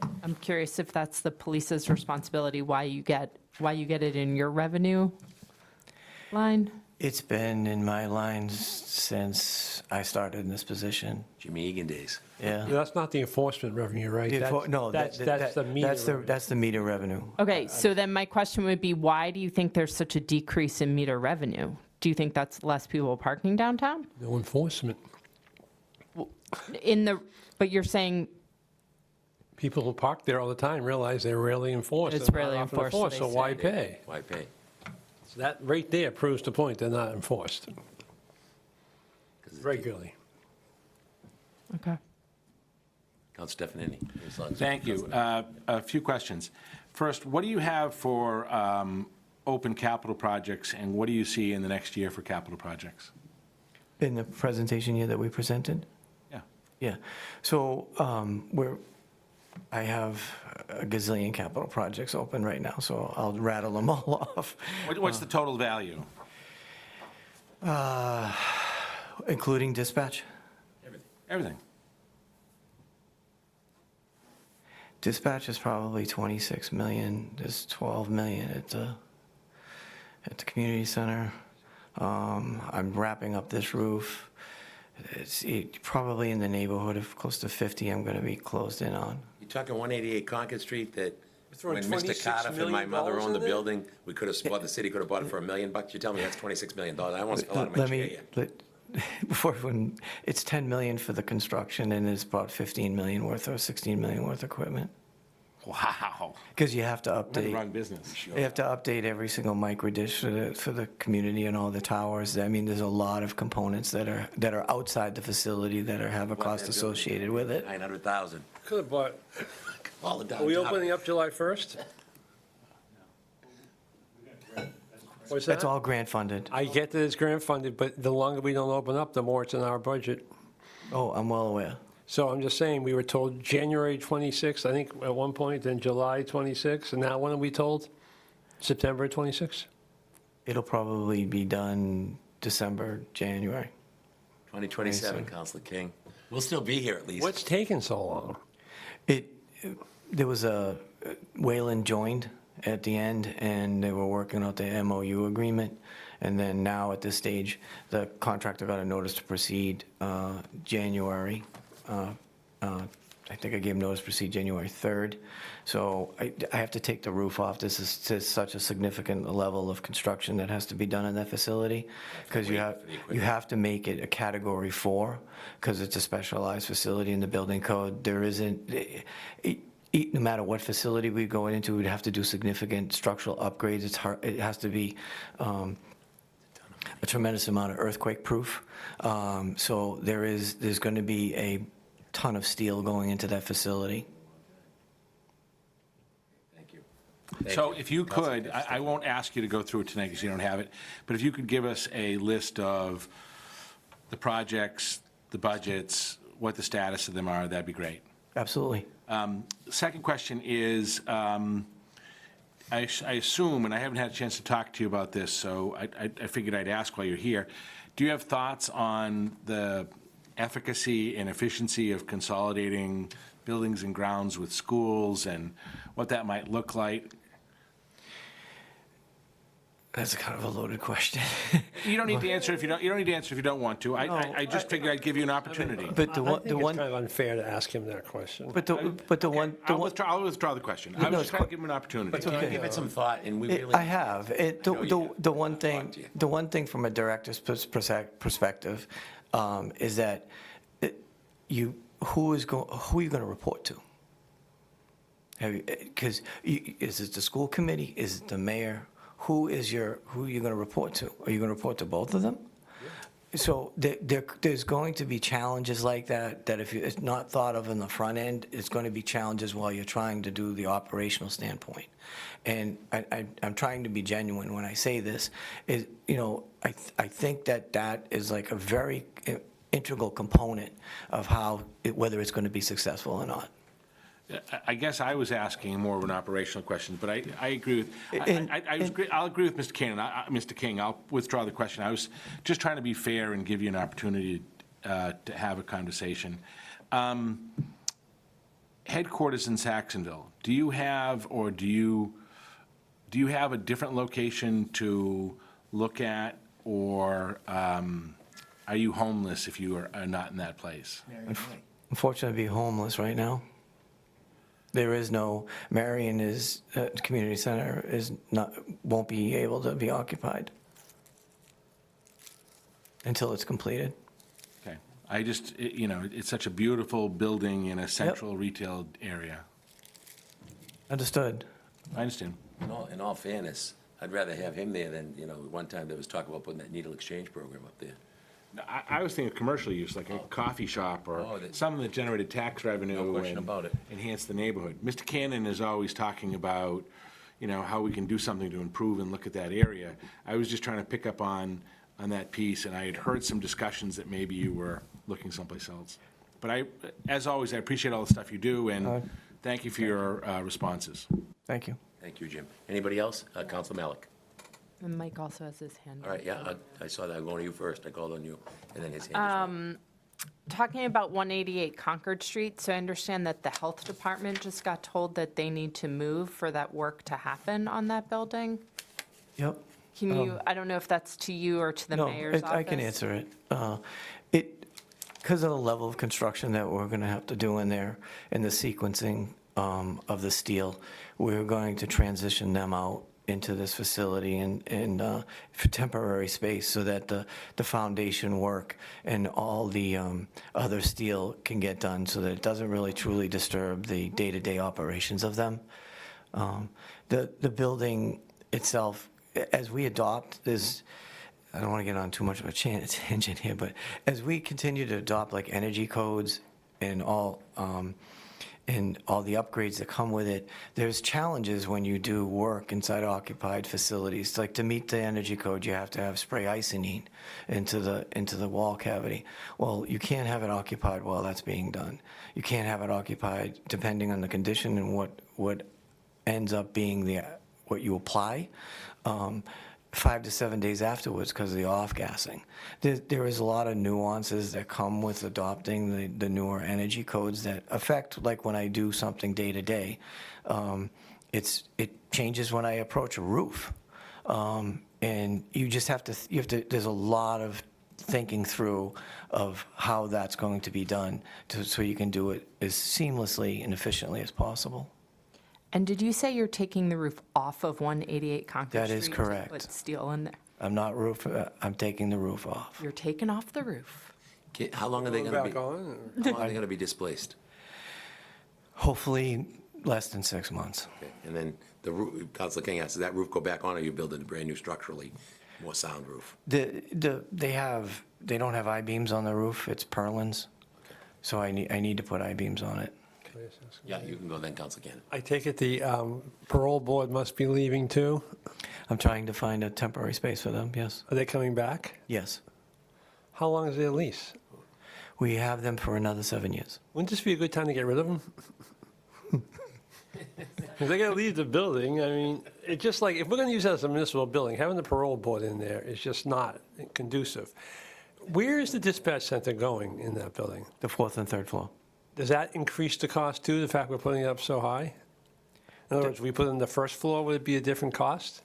and I'm curious if that's the police's responsibility, why you get it in your revenue line? It's been in my lines since I started in this position. Jimmy Egan days. Yeah. That's not the enforcement revenue, right? No, That's the meter. That's the meter revenue. Okay, so then my question would be, why do you think there's such a decrease in meter revenue? Do you think that's less people parking downtown? No enforcement. But you're saying People who park there all the time realize they're rarely enforced. It's and not rarely often enforced, so they So why say. pay? Why pay? So that right there proves the point, they're not enforced regularly. Okay. Councilor Stefanini. Thank you. A few questions. First, what do you have for open capital projects, and what do you see in the next year for capital projects? In the presentation here that we presented? Yeah. Yeah. So I have a gazillion capital projects open right now, so I'll rattle them all off. What's the total value? Including dispatch? Everything. Dispatch is probably 26 million. There's 12 million at the community center. I'm wrapping up this roof. It's probably in the neighborhood of close to 50 I'm going to be closed in on. You're talking 188 Concord Street that throwing when Mr. $26 Cardiff and my million mother owned the in there? building, we could have bought, the city could have bought it for $1 million. You tell me that's $26 million. I almost fell out of my chair yet. When it's 10 million for the construction and it's about 15 million worth or 16 million worth of equipment. Wow. Because you have to We're in the update. wrong business. You have to update every single micro dish for the community and all the towers. I mean, there's a lot of components that are outside the facility that have a cost associated with it. 900,000. Could have bought, All the are we downtown. opening up July 1st? What's that? That's all grant funded. I get that it's grant funded, but the longer we don't open up, the more it's in our budget. Oh, I'm well aware. So I'm just saying, we were told January 26th, I think, at one point, then July 26th, and now when are we told? September 26th? It'll probably be done December, January. 2027, Councilor King. We'll still be here at least. What's taking so long? There was a, Wayland joined at the end, and they were working out the MOU agreement. And then now, at this stage, the contractor got a notice to proceed January. I think I gave notice to proceed January 3rd. So I have to take the roof off. This is such a significant level of construction that has to be done in that facility, because you have to make it a Category 4, because it's a specialized facility in the building code. There isn't, no matter what facility we go into, we'd have to do significant structural upgrades. It's hard, it has to be a tremendous amount of earthquake proof. So there's going to be a ton of steel going into that facility. Thank you. So if you could, I won't ask you to go through it tonight because you don't have it, but if you could give us a list of the projects, the budgets, what the status of them are, that'd be great. Absolutely. Second question is, I assume, and I haven't had a chance to talk to you about this, so I figured I'd ask while you're here, do you have thoughts on the efficacy and efficiency of consolidating buildings and grounds with schools and what that might look like? That's kind of a loaded question. You don't need to answer if you don't want to. I just figured I'd give you an opportunity. But I think it's kind of unfair to ask him that question. I'll withdraw the question. I was just trying to give him an opportunity. But can you give it some thought, and we really... I have. The one thing from a director's perspective is that who are you going to report to? Because is it the school committee? Is it the mayor? Who are you going to report to? Are you going to report to both of them? Yeah. So there's going to be challenges like that if it's not thought of in the front end, it's going to be challenges while you're trying to do the operational standpoint. And I'm trying to be genuine when I say this. I think that is like a very integral component of whether it's going to be successful or not. I guess I was asking more of an operational question, but I agree with, I'll agree with Mr. King. Mr. King, I'll withdraw the question. I was just trying to be fair and give you an opportunity to have a conversation. Headquarters in Saxonville, do you have a different location to look at, or are you homeless if you are not in that place? Unfortunately, I'd be homeless right now. There is no, Marion community center won't be able to be occupied until it's completed. Okay. I just, it's such a beautiful building in a central retail area. Understood. I understand. In all fairness, I'd rather have him there than, one time there was talk about putting that needle exchange program up there. I was thinking of commercial use, like a coffee shop or something that generated tax revenue. No question and about it. Enhance the neighborhood. Mr. Cannon is always talking about, how we can do something to improve and look at that area. I was just trying to pick up on that piece, and I had heard some discussions that maybe you were looking someplace else. But as always, I appreciate all the stuff you do, and thank you for your responses. Thank you. Thank you, Jim. Anybody else? Council Malik. And Mike also has his hand up. All right, yeah, I saw that. I'm going to you first. I called on you, and then his hand. Talking about 188 Concord Street, so I understand that the health department just got told that they need to move for that work to happen on that building. Yep. Can you, I don't know if that's to you or to the mayor's office? I can answer it. Because of the level of construction that we're going to have to do in there and the sequencing of the steel, we're going to transition them out into this facility and for temporary space so that the foundation work and all the other steel can get done so that it doesn't really truly disturb the day-to-day operations of them. The building itself, as we adopt, I don't want to get on too much of a tangent here, but as we continue to adopt like energy codes and all the upgrades that come with it, there's challenges when you do work inside occupied facilities. Like to meet the energy code, you have to have spray isonine into the wall cavity. Well, you can't have it occupied while that's being done. You can't have it occupied depending on the condition and what ends up being what you apply. 5 to 7 days afterwards because of the off-gassing. There is a lot of nuances that come with adopting the newer energy codes that affect, like when I do something day to day, it changes when I approach a roof. And you just have to, there's a lot of thinking through of how that's going to be done so you can do it as seamlessly and efficiently as possible. And did you say you're taking the roof off of 188 Concord Street? That is correct. To put steel in there? I'm taking the roof off. You're taking off the roof. How long are they going to be? Back on? How long are they going to be displaced? Hopefully less than 6 months. Okay. And then the roof, Councilor King asked, does that roof go back on, or are you building a brand new structurally more sound roof? They don't have I-beams on the roof, it's purlins. So I need to put I-beams on it. Yeah, you can go then, Councilor Cannon. I take it the parole board must be leaving too? I'm trying to find a temporary space for them, yes. Are they coming back? Yes. How long is their lease? We have them for another 7 years. Wouldn't this be a good time to get rid of them? If they're going to leave the building, I mean, it's just like, if we're going to use that as a municipal building, having the parole board in there is just not conducive. Where is the dispatch center going in that building? The 4th and 3rd floor. Does that increase the cost too, the fact we're putting it up so high? In other words, we put it in the first floor, would it be a different cost?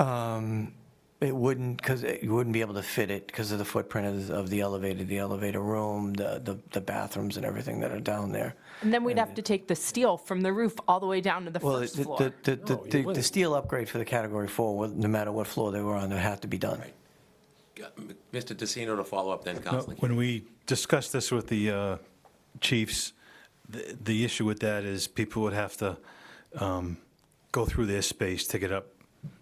It wouldn't, because you wouldn't be able to fit it because of the footprint of the elevator room, the bathrooms and everything that are down there. And then we'd have to take the steel from the roof all the way down to the first floor. The steel upgrade for the Category 4, no matter what floor they were on, they had to be done. Right. Mr. Tassino to follow up then, Councilor Cannon. When we discussed this with the chiefs, the issue with that is people would have to go through their space to get up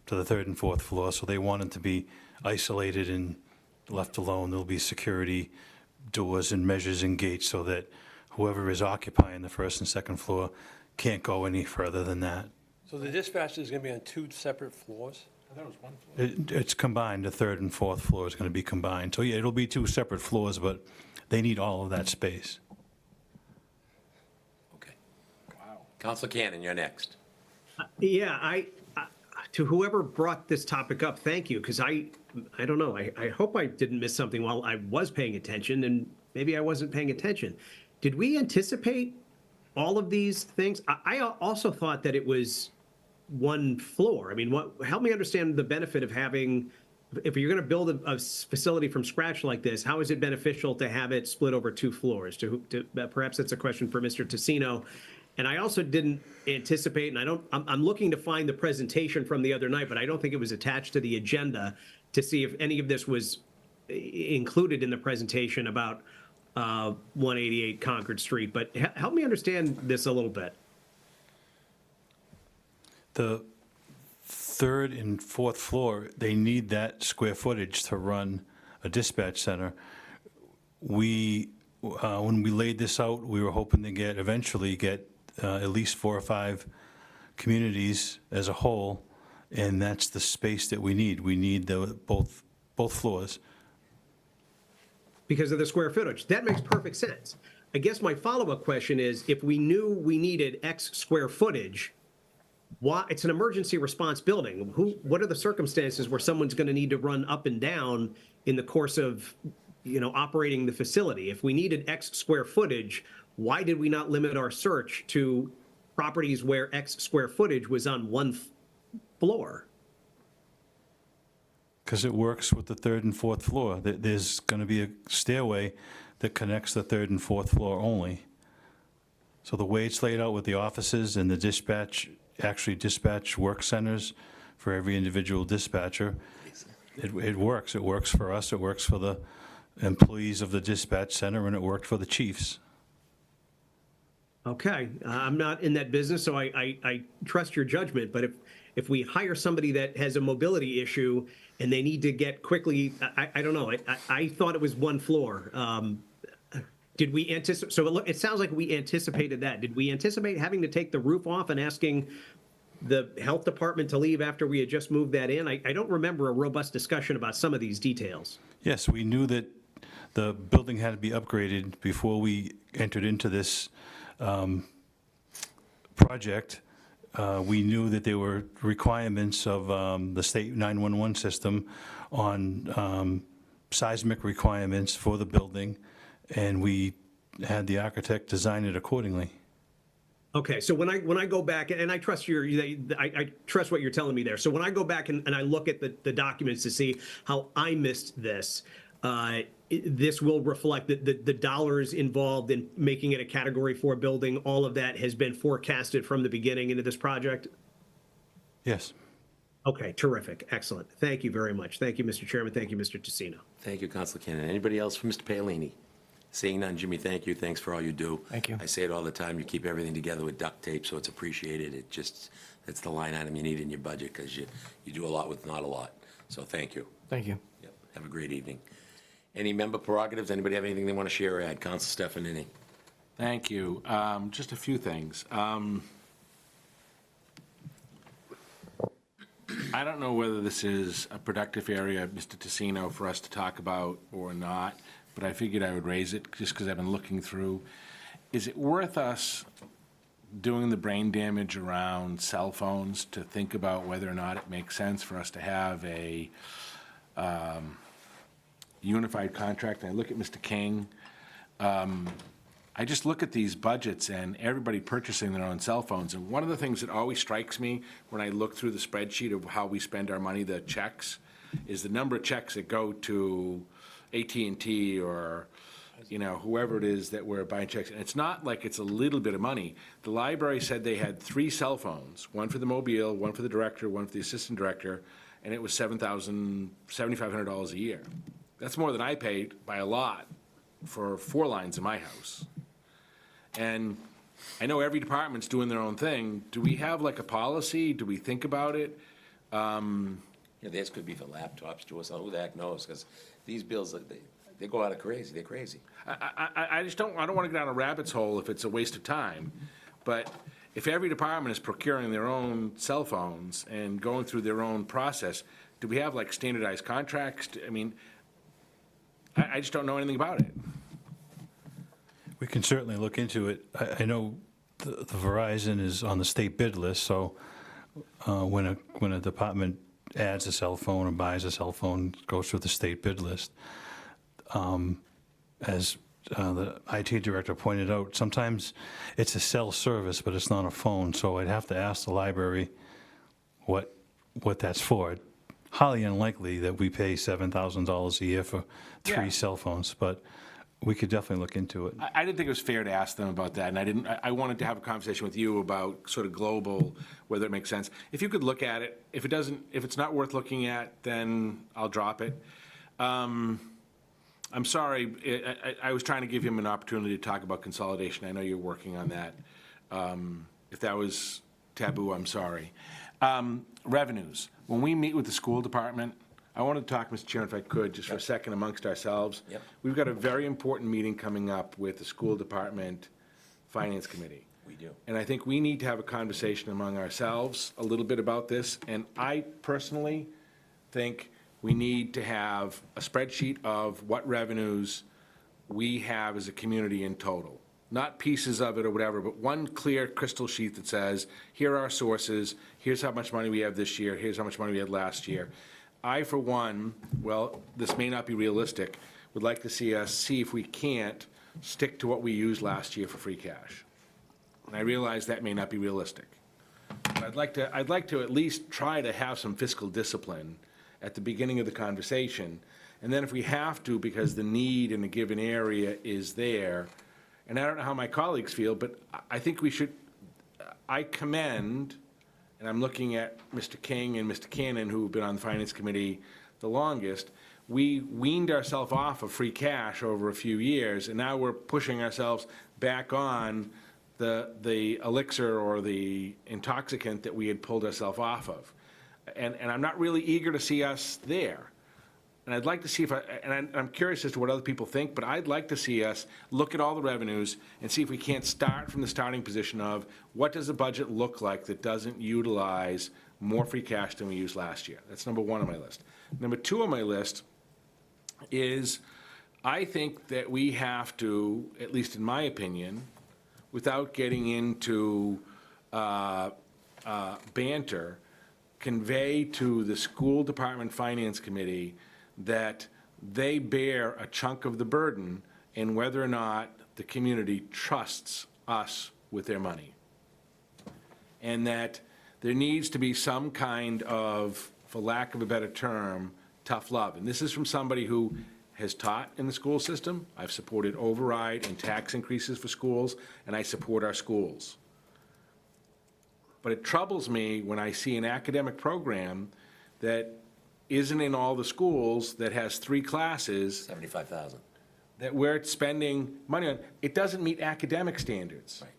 to the 3rd and 4th floor, so they wanted to be isolated and left alone. There'll be security doors and measures and gates so that whoever is occupying the 1st and 2nd floor can't go any further than that. So the dispatch is going to be on 2 separate floors? I thought it was one floor. It's combined. The 3rd and 4th floor is going to be combined. So yeah, it'll be 2 separate floors, but they need all of that space. Okay. Wow. Councilor Cannon, you're next. Yeah, to whoever brought this topic up, thank you, because I don't know, I hope I didn't miss something while I was paying attention, and maybe I wasn't paying attention. Did we anticipate all of these things? I also thought that it was one floor. I mean, help me understand the benefit of having, if you're going to build a facility from scratch like this, how is it beneficial to have it split over 2 floors? Perhaps that's a question for Mr. Tassino. And I also didn't anticipate, and I'm looking to find the presentation from the other night, but I don't think it was attached to the agenda to see if any of this was included in the presentation about 188 Concord Street. But help me understand this a little bit. The third and fourth floor, they need that square footage to run a dispatch center. We, when we laid this out, we were hoping to eventually get at least 4 or 5 communities as a whole, and that's the space that we need. We need both floors. Because of the square footage. That makes perfect sense. I guess my follow-up question is, if we knew we needed X square footage, why, it's an emergency response building. What are the circumstances where someone's going to need to run up and down in the course of, operating the facility? If we needed X square footage, why did we not limit our search to properties where X square footage was on one floor? Because it works with the third and fourth floor. There's going to be a stairway that connects the third and fourth floor only. So the way it's laid out with the offices and the dispatch work centers for every individual dispatcher, it works. It works for us, it works for the employees of the dispatch center, and it worked for the chiefs. Okay, I'm not in that business, so I trust your judgment, but if we hire somebody that has a mobility issue and they need to get quickly, I don't know, I thought it was one floor. Did we anticipate, so it sounds like we anticipated that. Did we anticipate having to take the roof off and asking the health department to leave after we had just moved that in? I don't remember a robust discussion about some of these details. Yes, we knew that the building had to be upgraded before we entered into this project. We knew that there were requirements of the state 911 system on seismic requirements for the building, and we had the architect design it accordingly. Okay, so when I go back, and I trust I trust what you're telling me there. So when I go back and I look at the documents to see how I missed this, this will reflect that the dollars involved in making it a Category 4 building, all of that has been forecasted from the beginning into this project? Yes. Okay, terrific, excellent. Thank you very much. Thank you, Mr. Chairman. Thank you, Mr. Tassino. Thank you, Councilor Cannon. Anybody else for Mr. Paolini? Seeing none, Jimmy, thank you. Thanks for all you do. Thank you. I say it all the time. You keep everything together with duct tape, so it's appreciated. That's the line item you need in your budget, because you do a lot with not a lot. So thank you. Thank you. Yep. Have a great evening. Any member prerogatives? Anybody have anything they want to share or add? Councilor Stefanini. Thank you. Just a few things. I don't know whether this is a productive area, Mr. Tassino, for us to talk about or not, but I figured I would raise it just because I've been looking through. Is it worth us doing the brain damage around cell phones to think about whether or not it makes sense for us to have a unified contract? And I look at Mr. King. I just look at these budgets and everybody purchasing their own cell phones. And one of the things that always strikes me when I look through the spreadsheet of how we spend our money, the checks, is the number of checks that go to AT&T or, whoever it is that we're buying checks. And it's not like it's a little bit of money. The library said they had 3 cell phones, one for the mobile, one for the director, one for the assistant director, and it was $7,500 a year. That's more than I paid by a lot for 4 lines in my house. And I know every department's doing their own thing. Do we have like a policy? Do we think about it? This could be for laptops too, so who the heck knows? Because these bills, they go out of crazy. They're crazy. I don't want to go down a rabbit's hole if it's a waste of time. But if every department is procuring their own cell phones and going through their own process, do we have like standardized contracts? I mean, I just don't know anything about it. We can certainly look into it. I know the Verizon is on the state bid list, so when a department adds a cell phone or buys a cell phone, it goes through the state bid list. As the IT director pointed out, sometimes it's a cell service, but it's not a phone, so I'd have to ask the library what that's for. Highly unlikely that we pay $7,000 a year for 3 cell phones, but we could definitely look into it. I didn't think it was fair to ask them about that, and I wanted to have a conversation with you about sort of global, whether it makes sense. If you could look at it, if it's not worth looking at, then I'll drop it. I'm sorry, I was trying to give him an opportunity to talk about consolidation. I know you're working on that. If that was taboo, I'm sorry. Revenues. When we meet with the school department, I want to talk, Mr. Chairman, if I could, just for a second amongst ourselves. Yep. We've got a very important meeting coming up with the school department finance committee. We do. And I think we need to have a conversation among ourselves a little bit about this. And I personally think we need to have a spreadsheet of what revenues we have as a community in total. Not pieces of it or whatever, but one clear crystal sheet that says, here are our sources, here's how much money we have this year, here's how much money we had last year. I, for one, well, this may not be realistic, would like to see us see if we can't stick to what we used last year for free cash. And I realize that may not be realistic. But I'd like to at least try to have some fiscal discipline at the beginning of the conversation. And then if we have to, because the need in a given area is there, and I don't know how my colleagues feel, but I think we should, I commend, and I'm looking at Mr. King and Mr. Cannon, who have been on the Finance Committee the longest, we weaned ourselves off of free cash over a few years, and now we're pushing ourselves back on the elixir or the intoxicant that we had pulled ourselves off of. And I'm not really eager to see us there. And I'd like to see if, I'm curious as to what other people think, but I'd like to see us look at all the revenues and see if we can't start from the starting position of what does the budget look like that doesn't utilize more free cash than we used last year. That's number one on my list. Number two on my list is I think that we have to, at least in my opinion, without getting into banter, convey to the school department finance committee that they bear a chunk of the burden in whether or not the community trusts us with their money. And that there needs to be some kind of, for lack of a better term, tough love. And this is from somebody who has taught in the school system. I've supported override and tax increases for schools, and I support our schools. But it troubles me when I see an academic program that isn't in all the schools, that has 3 classes, 75,000. that we're spending money on. It doesn't meet academic standards. Right.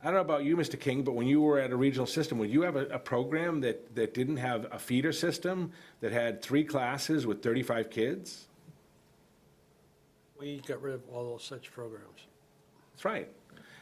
I don't know about you, Mr. King, but when you were at a regional system, would you have a program that didn't have a feeder system, that had 3 classes with 35 kids? We got rid of all those such programs. That's right.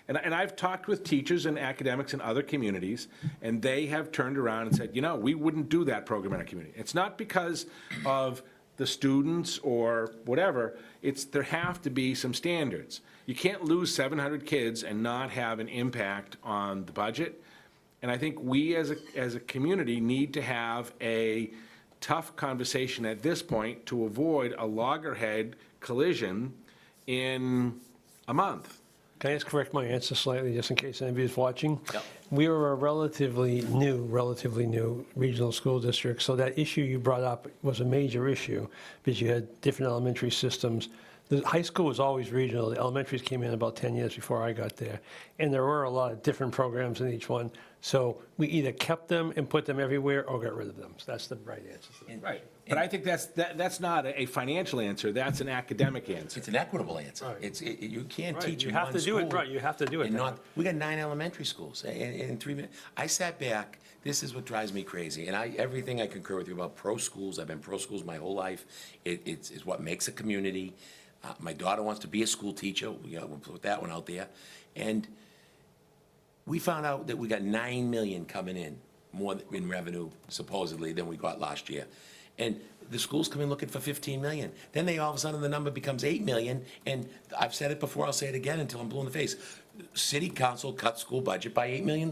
And I've talked with teachers and academics in other communities, and they have turned around and said, you know, we wouldn't do that program in our community. It's not because of the students or whatever, it's, there have to be some standards. You can't lose 700 kids and not have an impact on the budget. And I think we as a community need to have a tough conversation at this point to avoid a loggerhead collision in a month. Can I just correct my answer slightly, just in case anybody's watching? Yep. We were a relatively new regional school district, so that issue you brought up was a major issue, because you had different elementary systems. The high school was always regional. The elementaries came in about 10 years before I got there. And there were a lot of different programs in each one. So we either kept them and put them everywhere or got rid of them. So that's the right answer. Right. But I think that's not a financial answer, that's an academic answer. It's an equitable answer. Right. You can't Right, teach you in have one to do it school right, you have to do it and that not- way. We got 9 elementary schools in 3 minutes. I sat back, this is what drives me crazy, and everything I concur with you about pro schools, I've been pro schools my whole life. It's what makes a community. My daughter wants to be a school teacher, we'll put that one out there. And we found out that we got 9 million coming in, more in revenue supposedly than we got last year. And the schools come in looking for 15 million. Then all of a sudden the number becomes 8 million, and I've said it before, I'll say it again until I'm blue in the face. City council cut school budget by $8 million.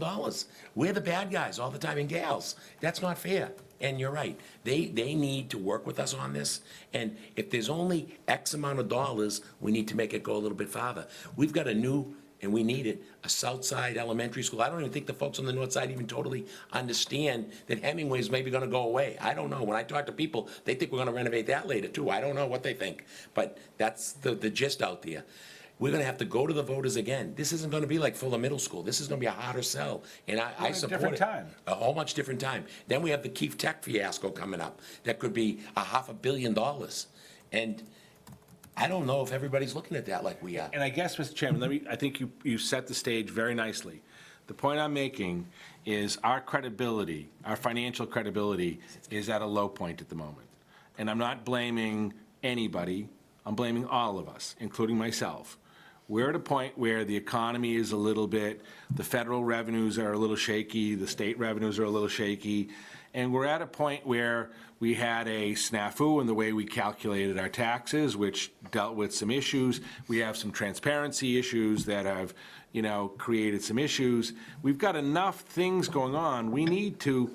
We're the bad guys all the time, and gals. That's not fair. And you're right. They need to work with us on this. And if there's only X amount of dollars, we need to make it go a little bit farther. We've got a new, and we need it, a South Side elementary school. I don't even think the folks on the North Side even totally understand that Hemingway's maybe gonna go away. I don't know. When I talk to people, they think we're gonna renovate that later too. I don't know what they think. But that's the gist out there. We're gonna have to go to the voters again. This isn't gonna be like Fuller Middle School. This is gonna be a harder sell, and I support it. Different time. A whole much different time. Then we have the Keefe Tech fiasco coming up. That could be $500 million. And I don't know if everybody's looking at that like we are. And I guess, Mr. Chairman, I think you set the stage very nicely. The point I'm making is our credibility, our financial credibility is at a low point at the moment. And I'm not blaming anybody, I'm blaming all of us, including myself. We're at a point where the economy is a little bit, the federal revenues are a little shaky, the state revenues are a little shaky, and we're at a point where we had a snafu in the way we calculated our taxes, which dealt with some issues. We have some transparency issues that have, created some issues. We've got enough things going on. We need to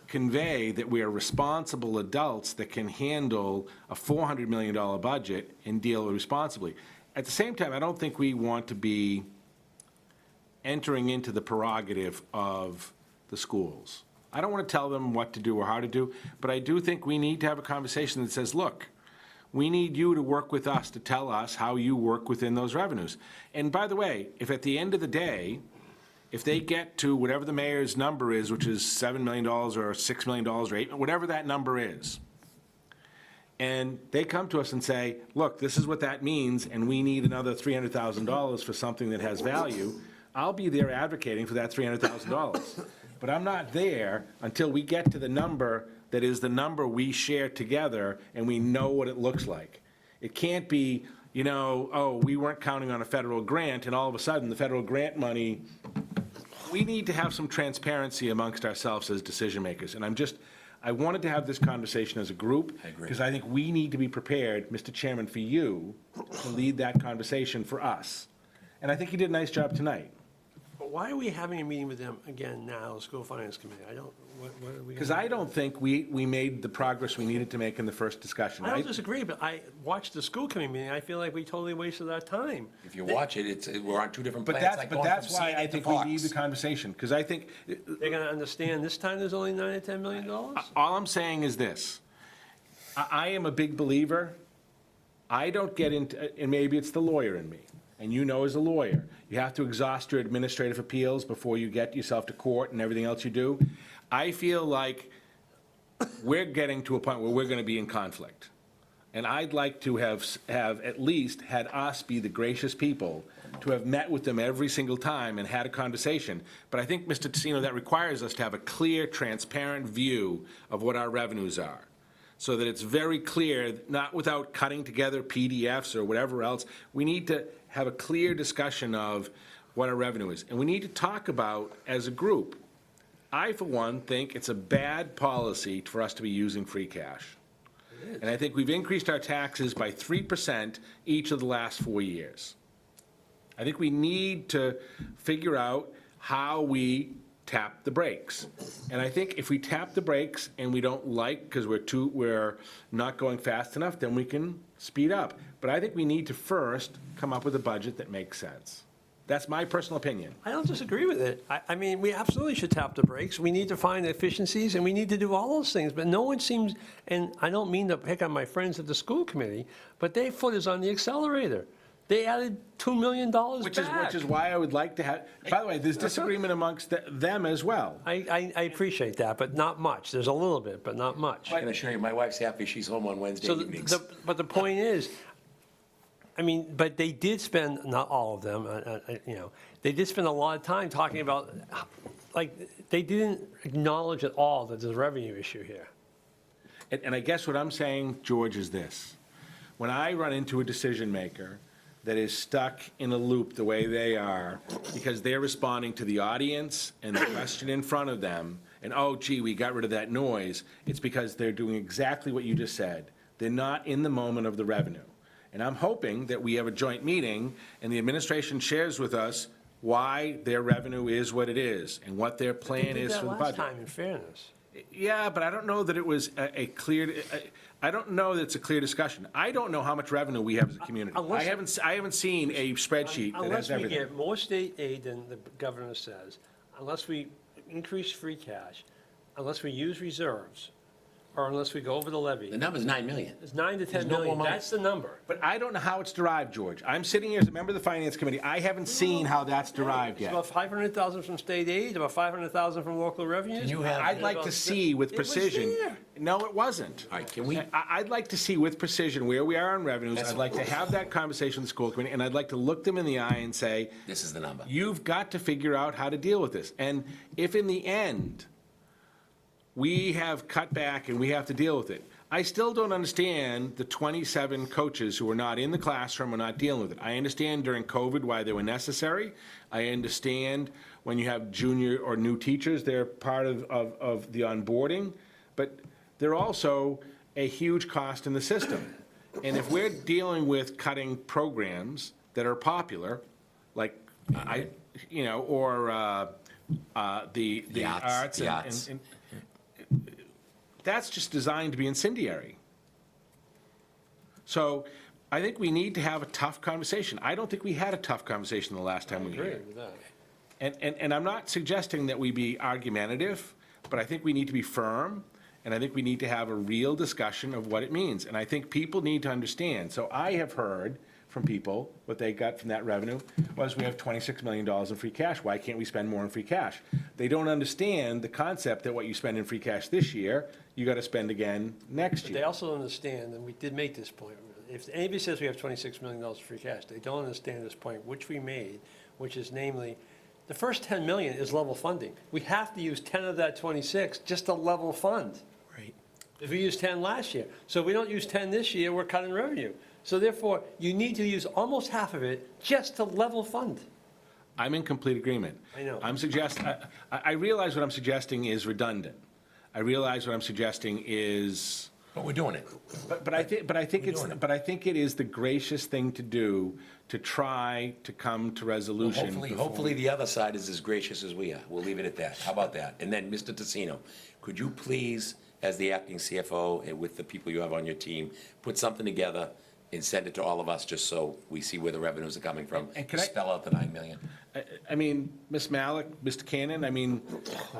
convey that we are responsible adults that can handle a $400 million budget and deal responsibly. At the same time, I don't think we want to be entering into the prerogative of the schools. I don't want to tell them what to do or how to do, but I do think we need to have a conversation that says, look, we need you to work with us to tell us how you work within those revenues. And by the way, if at the end of the day, if they get to whatever the mayor's number is, which is $7 million or $6 million or $8 million, whatever that number is, and they come to us and say, look, this is what that means, and we need another $300,000 for something that has value, I'll be there advocating for that $300,000. But I'm not there until we get to the number that is the number we share together and we know what it looks like. It can't be, oh, we weren't counting on a federal grant and all of a sudden the federal grant money, we need to have some transparency amongst ourselves as decision makers. And I wanted to have this conversation as a group. I agree. Because I think we need to be prepared, Mr. Chairman, for you to lead that conversation for us. And I think you did a nice job tonight. But why are we having a meeting with them again now, School Finance Committee? What are we? Because I don't think we made the progress we needed to make in the first discussion. I don't disagree, but I watched the school committee meeting, I feel like we totally wasted our time. If you watch it, we're on two different But plans. that's, but that's why I think we need the conversation, because I think, They're gonna understand this time there's only $9 or $10 million? all I'm saying is this. I am a big believer. I don't get into, and maybe it's the lawyer in me, and as a lawyer, you have to exhaust your administrative appeals before you get yourself to court and everything else you do. I feel like we're getting to a point where we're going to be in conflict. And I'd like to have at least had us be the gracious people to have met with them every single time and had a conversation. But I think, Mr. Tassino, that requires us to have a clear, transparent view of what our revenues are, so that it's very clear, not without cutting together PDFs or whatever else. We need to have a clear discussion of what our revenue is. And we need to talk about, as a group, I, for one, think it's a bad policy for us to be using free cash. And I think we've increased our taxes by 3% each of the last 4 years. I think we need to figure out how we tap the brakes. And I think if we tap the brakes and we don't because we're not going fast enough, then we can speed up. But I think we need to first come up with a budget that makes sense. That's my personal opinion. I don't disagree with it. I mean, we absolutely should tap the brakes. We need to find efficiencies, and we need to do all those things. But no one seems, and I don't mean to pick on my friends at the school committee, but their foot is on the accelerator. They added $2 million Which is why I would like to have, by the way, there's disagreement amongst them as well. I appreciate that, but not much. There's a little bit, but not much. I can assure you, my wife's happy she's home on Wednesday So, evenings. but the point is, I mean, but they did spend, not all of them, they did spend a lot of time talking about, they didn't acknowledge at all that there's a revenue issue here. And I guess what I'm saying, George, is this. When I run into a decision maker that is stuck in a loop the way they are, because they're responding to the audience and the question in front of them, and, oh, gee, we got rid of that noise, it's because they're doing exactly what you just said. They're not in the moment of the revenue. And I'm hoping that we have a joint meeting and the administration shares with us why their revenue is what it is and what their plan is for the budget. Last time, in fairness. Yeah, but I don't know that it was a clear, I don't know that it's a clear discussion. I don't know how much revenue we have as a community. I haven't seen a spreadsheet that has everything. Unless we get more state aid than the governor says, unless we increase free cash, unless we use reserves, or unless we go over the levy. The number's 9 million. It's 9 to 10 There's no more million. money. That's the number. But I don't know how it's derived, George. I'm sitting here as a member of the Finance Committee. I haven't seen how that's derived It's yet. about 500,000 from state aid, about 500,000 from local revenues. I'd like to see with precision. It was there. No, it wasn't. All right, can we, I'd like to see with precision where we are on revenues. I'd like to have that conversation with the school committee, and I'd like to look them in the eye and say, this is the number. you've got to figure out how to deal with this. And if in the end, we have cut back and we have to deal with it, I still don't understand the 27 coaches who are not in the classroom or not dealing with it. I understand during COVID why they were necessary. I understand when you have junior or new teachers, they're part of the onboarding, but they're also a huge cost in the system. And if we're dealing with cutting programs that are popular, like, or the arts and that's just designed to be incendiary. So I think we need to have a tough conversation. I don't think we had a tough conversation the last time we were here. With that. And I'm not suggesting that we be argumentative, but I think we need to be firm, and I think we need to have a real discussion of what it means. And I think people need to understand. So I have heard from people, what they got from that revenue was we have $26 million in free cash. Why can't we spend more in free cash? They don't understand the concept that what you spend in free cash this year, you got to spend again next But they year. also understand, and we did make this point, if anybody says we have $26 million free cash, they don't understand this point, which we made, which is namely, the first 10 million is level funding. We have to use 10 of that 26 just to level fund. Right. If we used 10 last year. So if we don't use 10 this year, we're cutting revenue. So therefore, you need to use almost half of it just to level fund. I'm in complete agreement. I know. I'm suggesting, I realize what I'm suggesting is redundant. I realize what I'm suggesting is, But we're doing it. but I think doing it. but I think it is the gracious thing to do to try to come to resolution. Hopefully the other side is as gracious as we are. We'll leave it at that. How about that? And then, Mr. Tassino, could you please, as the acting CFO and with the people you have on your team, put something together and send it to all of us, just so we see where the revenues are coming from? And can Just I- spell out the 9 million. I mean, Ms. Malik, Mr. Cannon, I mean,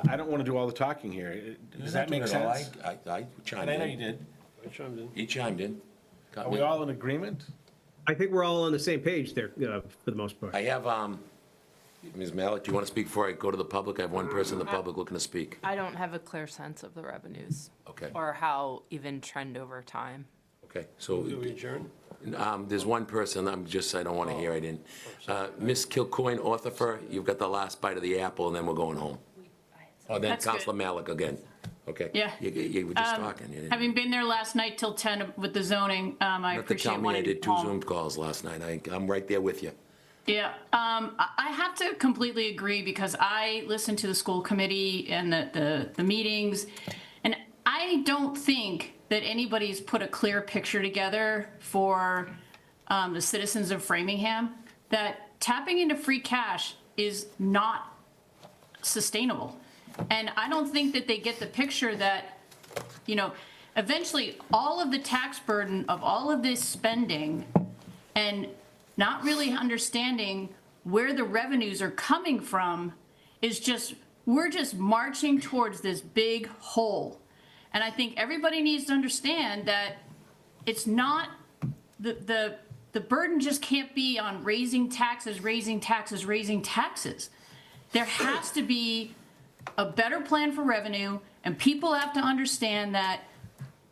I don't want to do all the talking here. Does that make sense? I chimed And I know in. you did. He chimed in. Got Are me. we all in agreement? I think we're all on the same page there, for the most part. I have, Ms. Malik, do you want to speak before I go to the public? I have one person in the public looking to speak. I don't have a clear sense of the revenues. Okay. Or how even trend over time. Okay, so, Do we adjourn? there's one person, I don't want to hear, I didn't. Ms. Kilcoyne Orthifer, you've got the last bite of the apple, and then we're going home. Oh, then That's good. Counselor Malik again. Okay. Yeah. You were just talking. You didn't- Having been there last night till 10 with the zoning, I Not to appreciate tell me I wanting did to 2 Zoom calls last night. I'm right there with you. Yeah, I have to completely agree because I listened to the school committee and the meetings, and I don't think that anybody's put a clear picture together for the citizens of Framingham that tapping into free cash is not sustainable. And I don't think that they get the picture that, eventually all of the tax burden of all of this spending and not really understanding where the revenues are coming from is we're just marching towards this big hole. And I think everybody needs to understand that it's not, the burden just can't be on raising taxes. There has to be a better plan for revenue, and people have to understand that,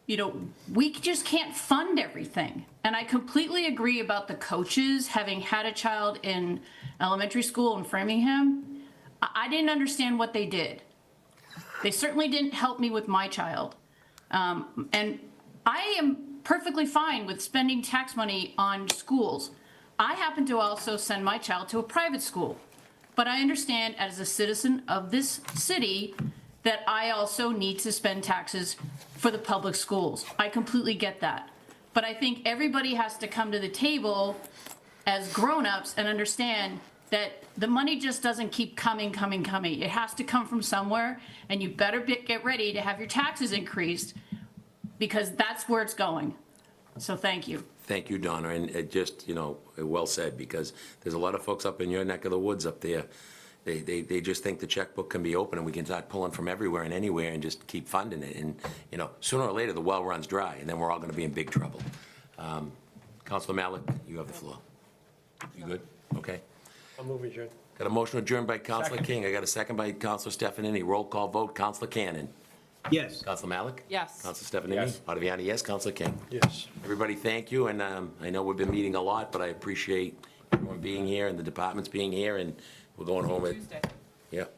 we just can't fund everything. And I completely agree about the coaches, having had a child in elementary school in Framingham. I didn't understand what they did. They certainly didn't help me with my child. And I am perfectly fine with spending tax money on schools. I happen to also send my child to a private school. But I understand as a citizen of this city that I also need to spend taxes for the public schools. I completely get that. But I think everybody has to come to the table as grown-ups and understand that the money just doesn't keep coming. It has to come from somewhere, and you better get ready to have your taxes increased because that's where it's going. So thank you. Thank you, Donna, and it just, well said, because there's a lot of folks up in your neck of the woods up there, They just think the checkbook can be open and we can start pulling from everywhere and anywhere and just keep funding it. And, you know, sooner or later, the well runs dry, and then we're all going to be in big trouble. Counselor Malik, you have the floor. You good? Okay. I'll move adjourned. Got a motion adjourned by Counselor King. I got a second by Counselor Stefanini. Roll call vote. Counselor Cannon. Yes. Counselor Malik? Yes. Counselor Stefanini? Yes. Ottaviani, yes. Counselor King? Yes. Everybody, thank you, and I know we've been meeting a lot, but I appreciate everyone being here and the departments being here, and we're going home at... Tuesday. Yep.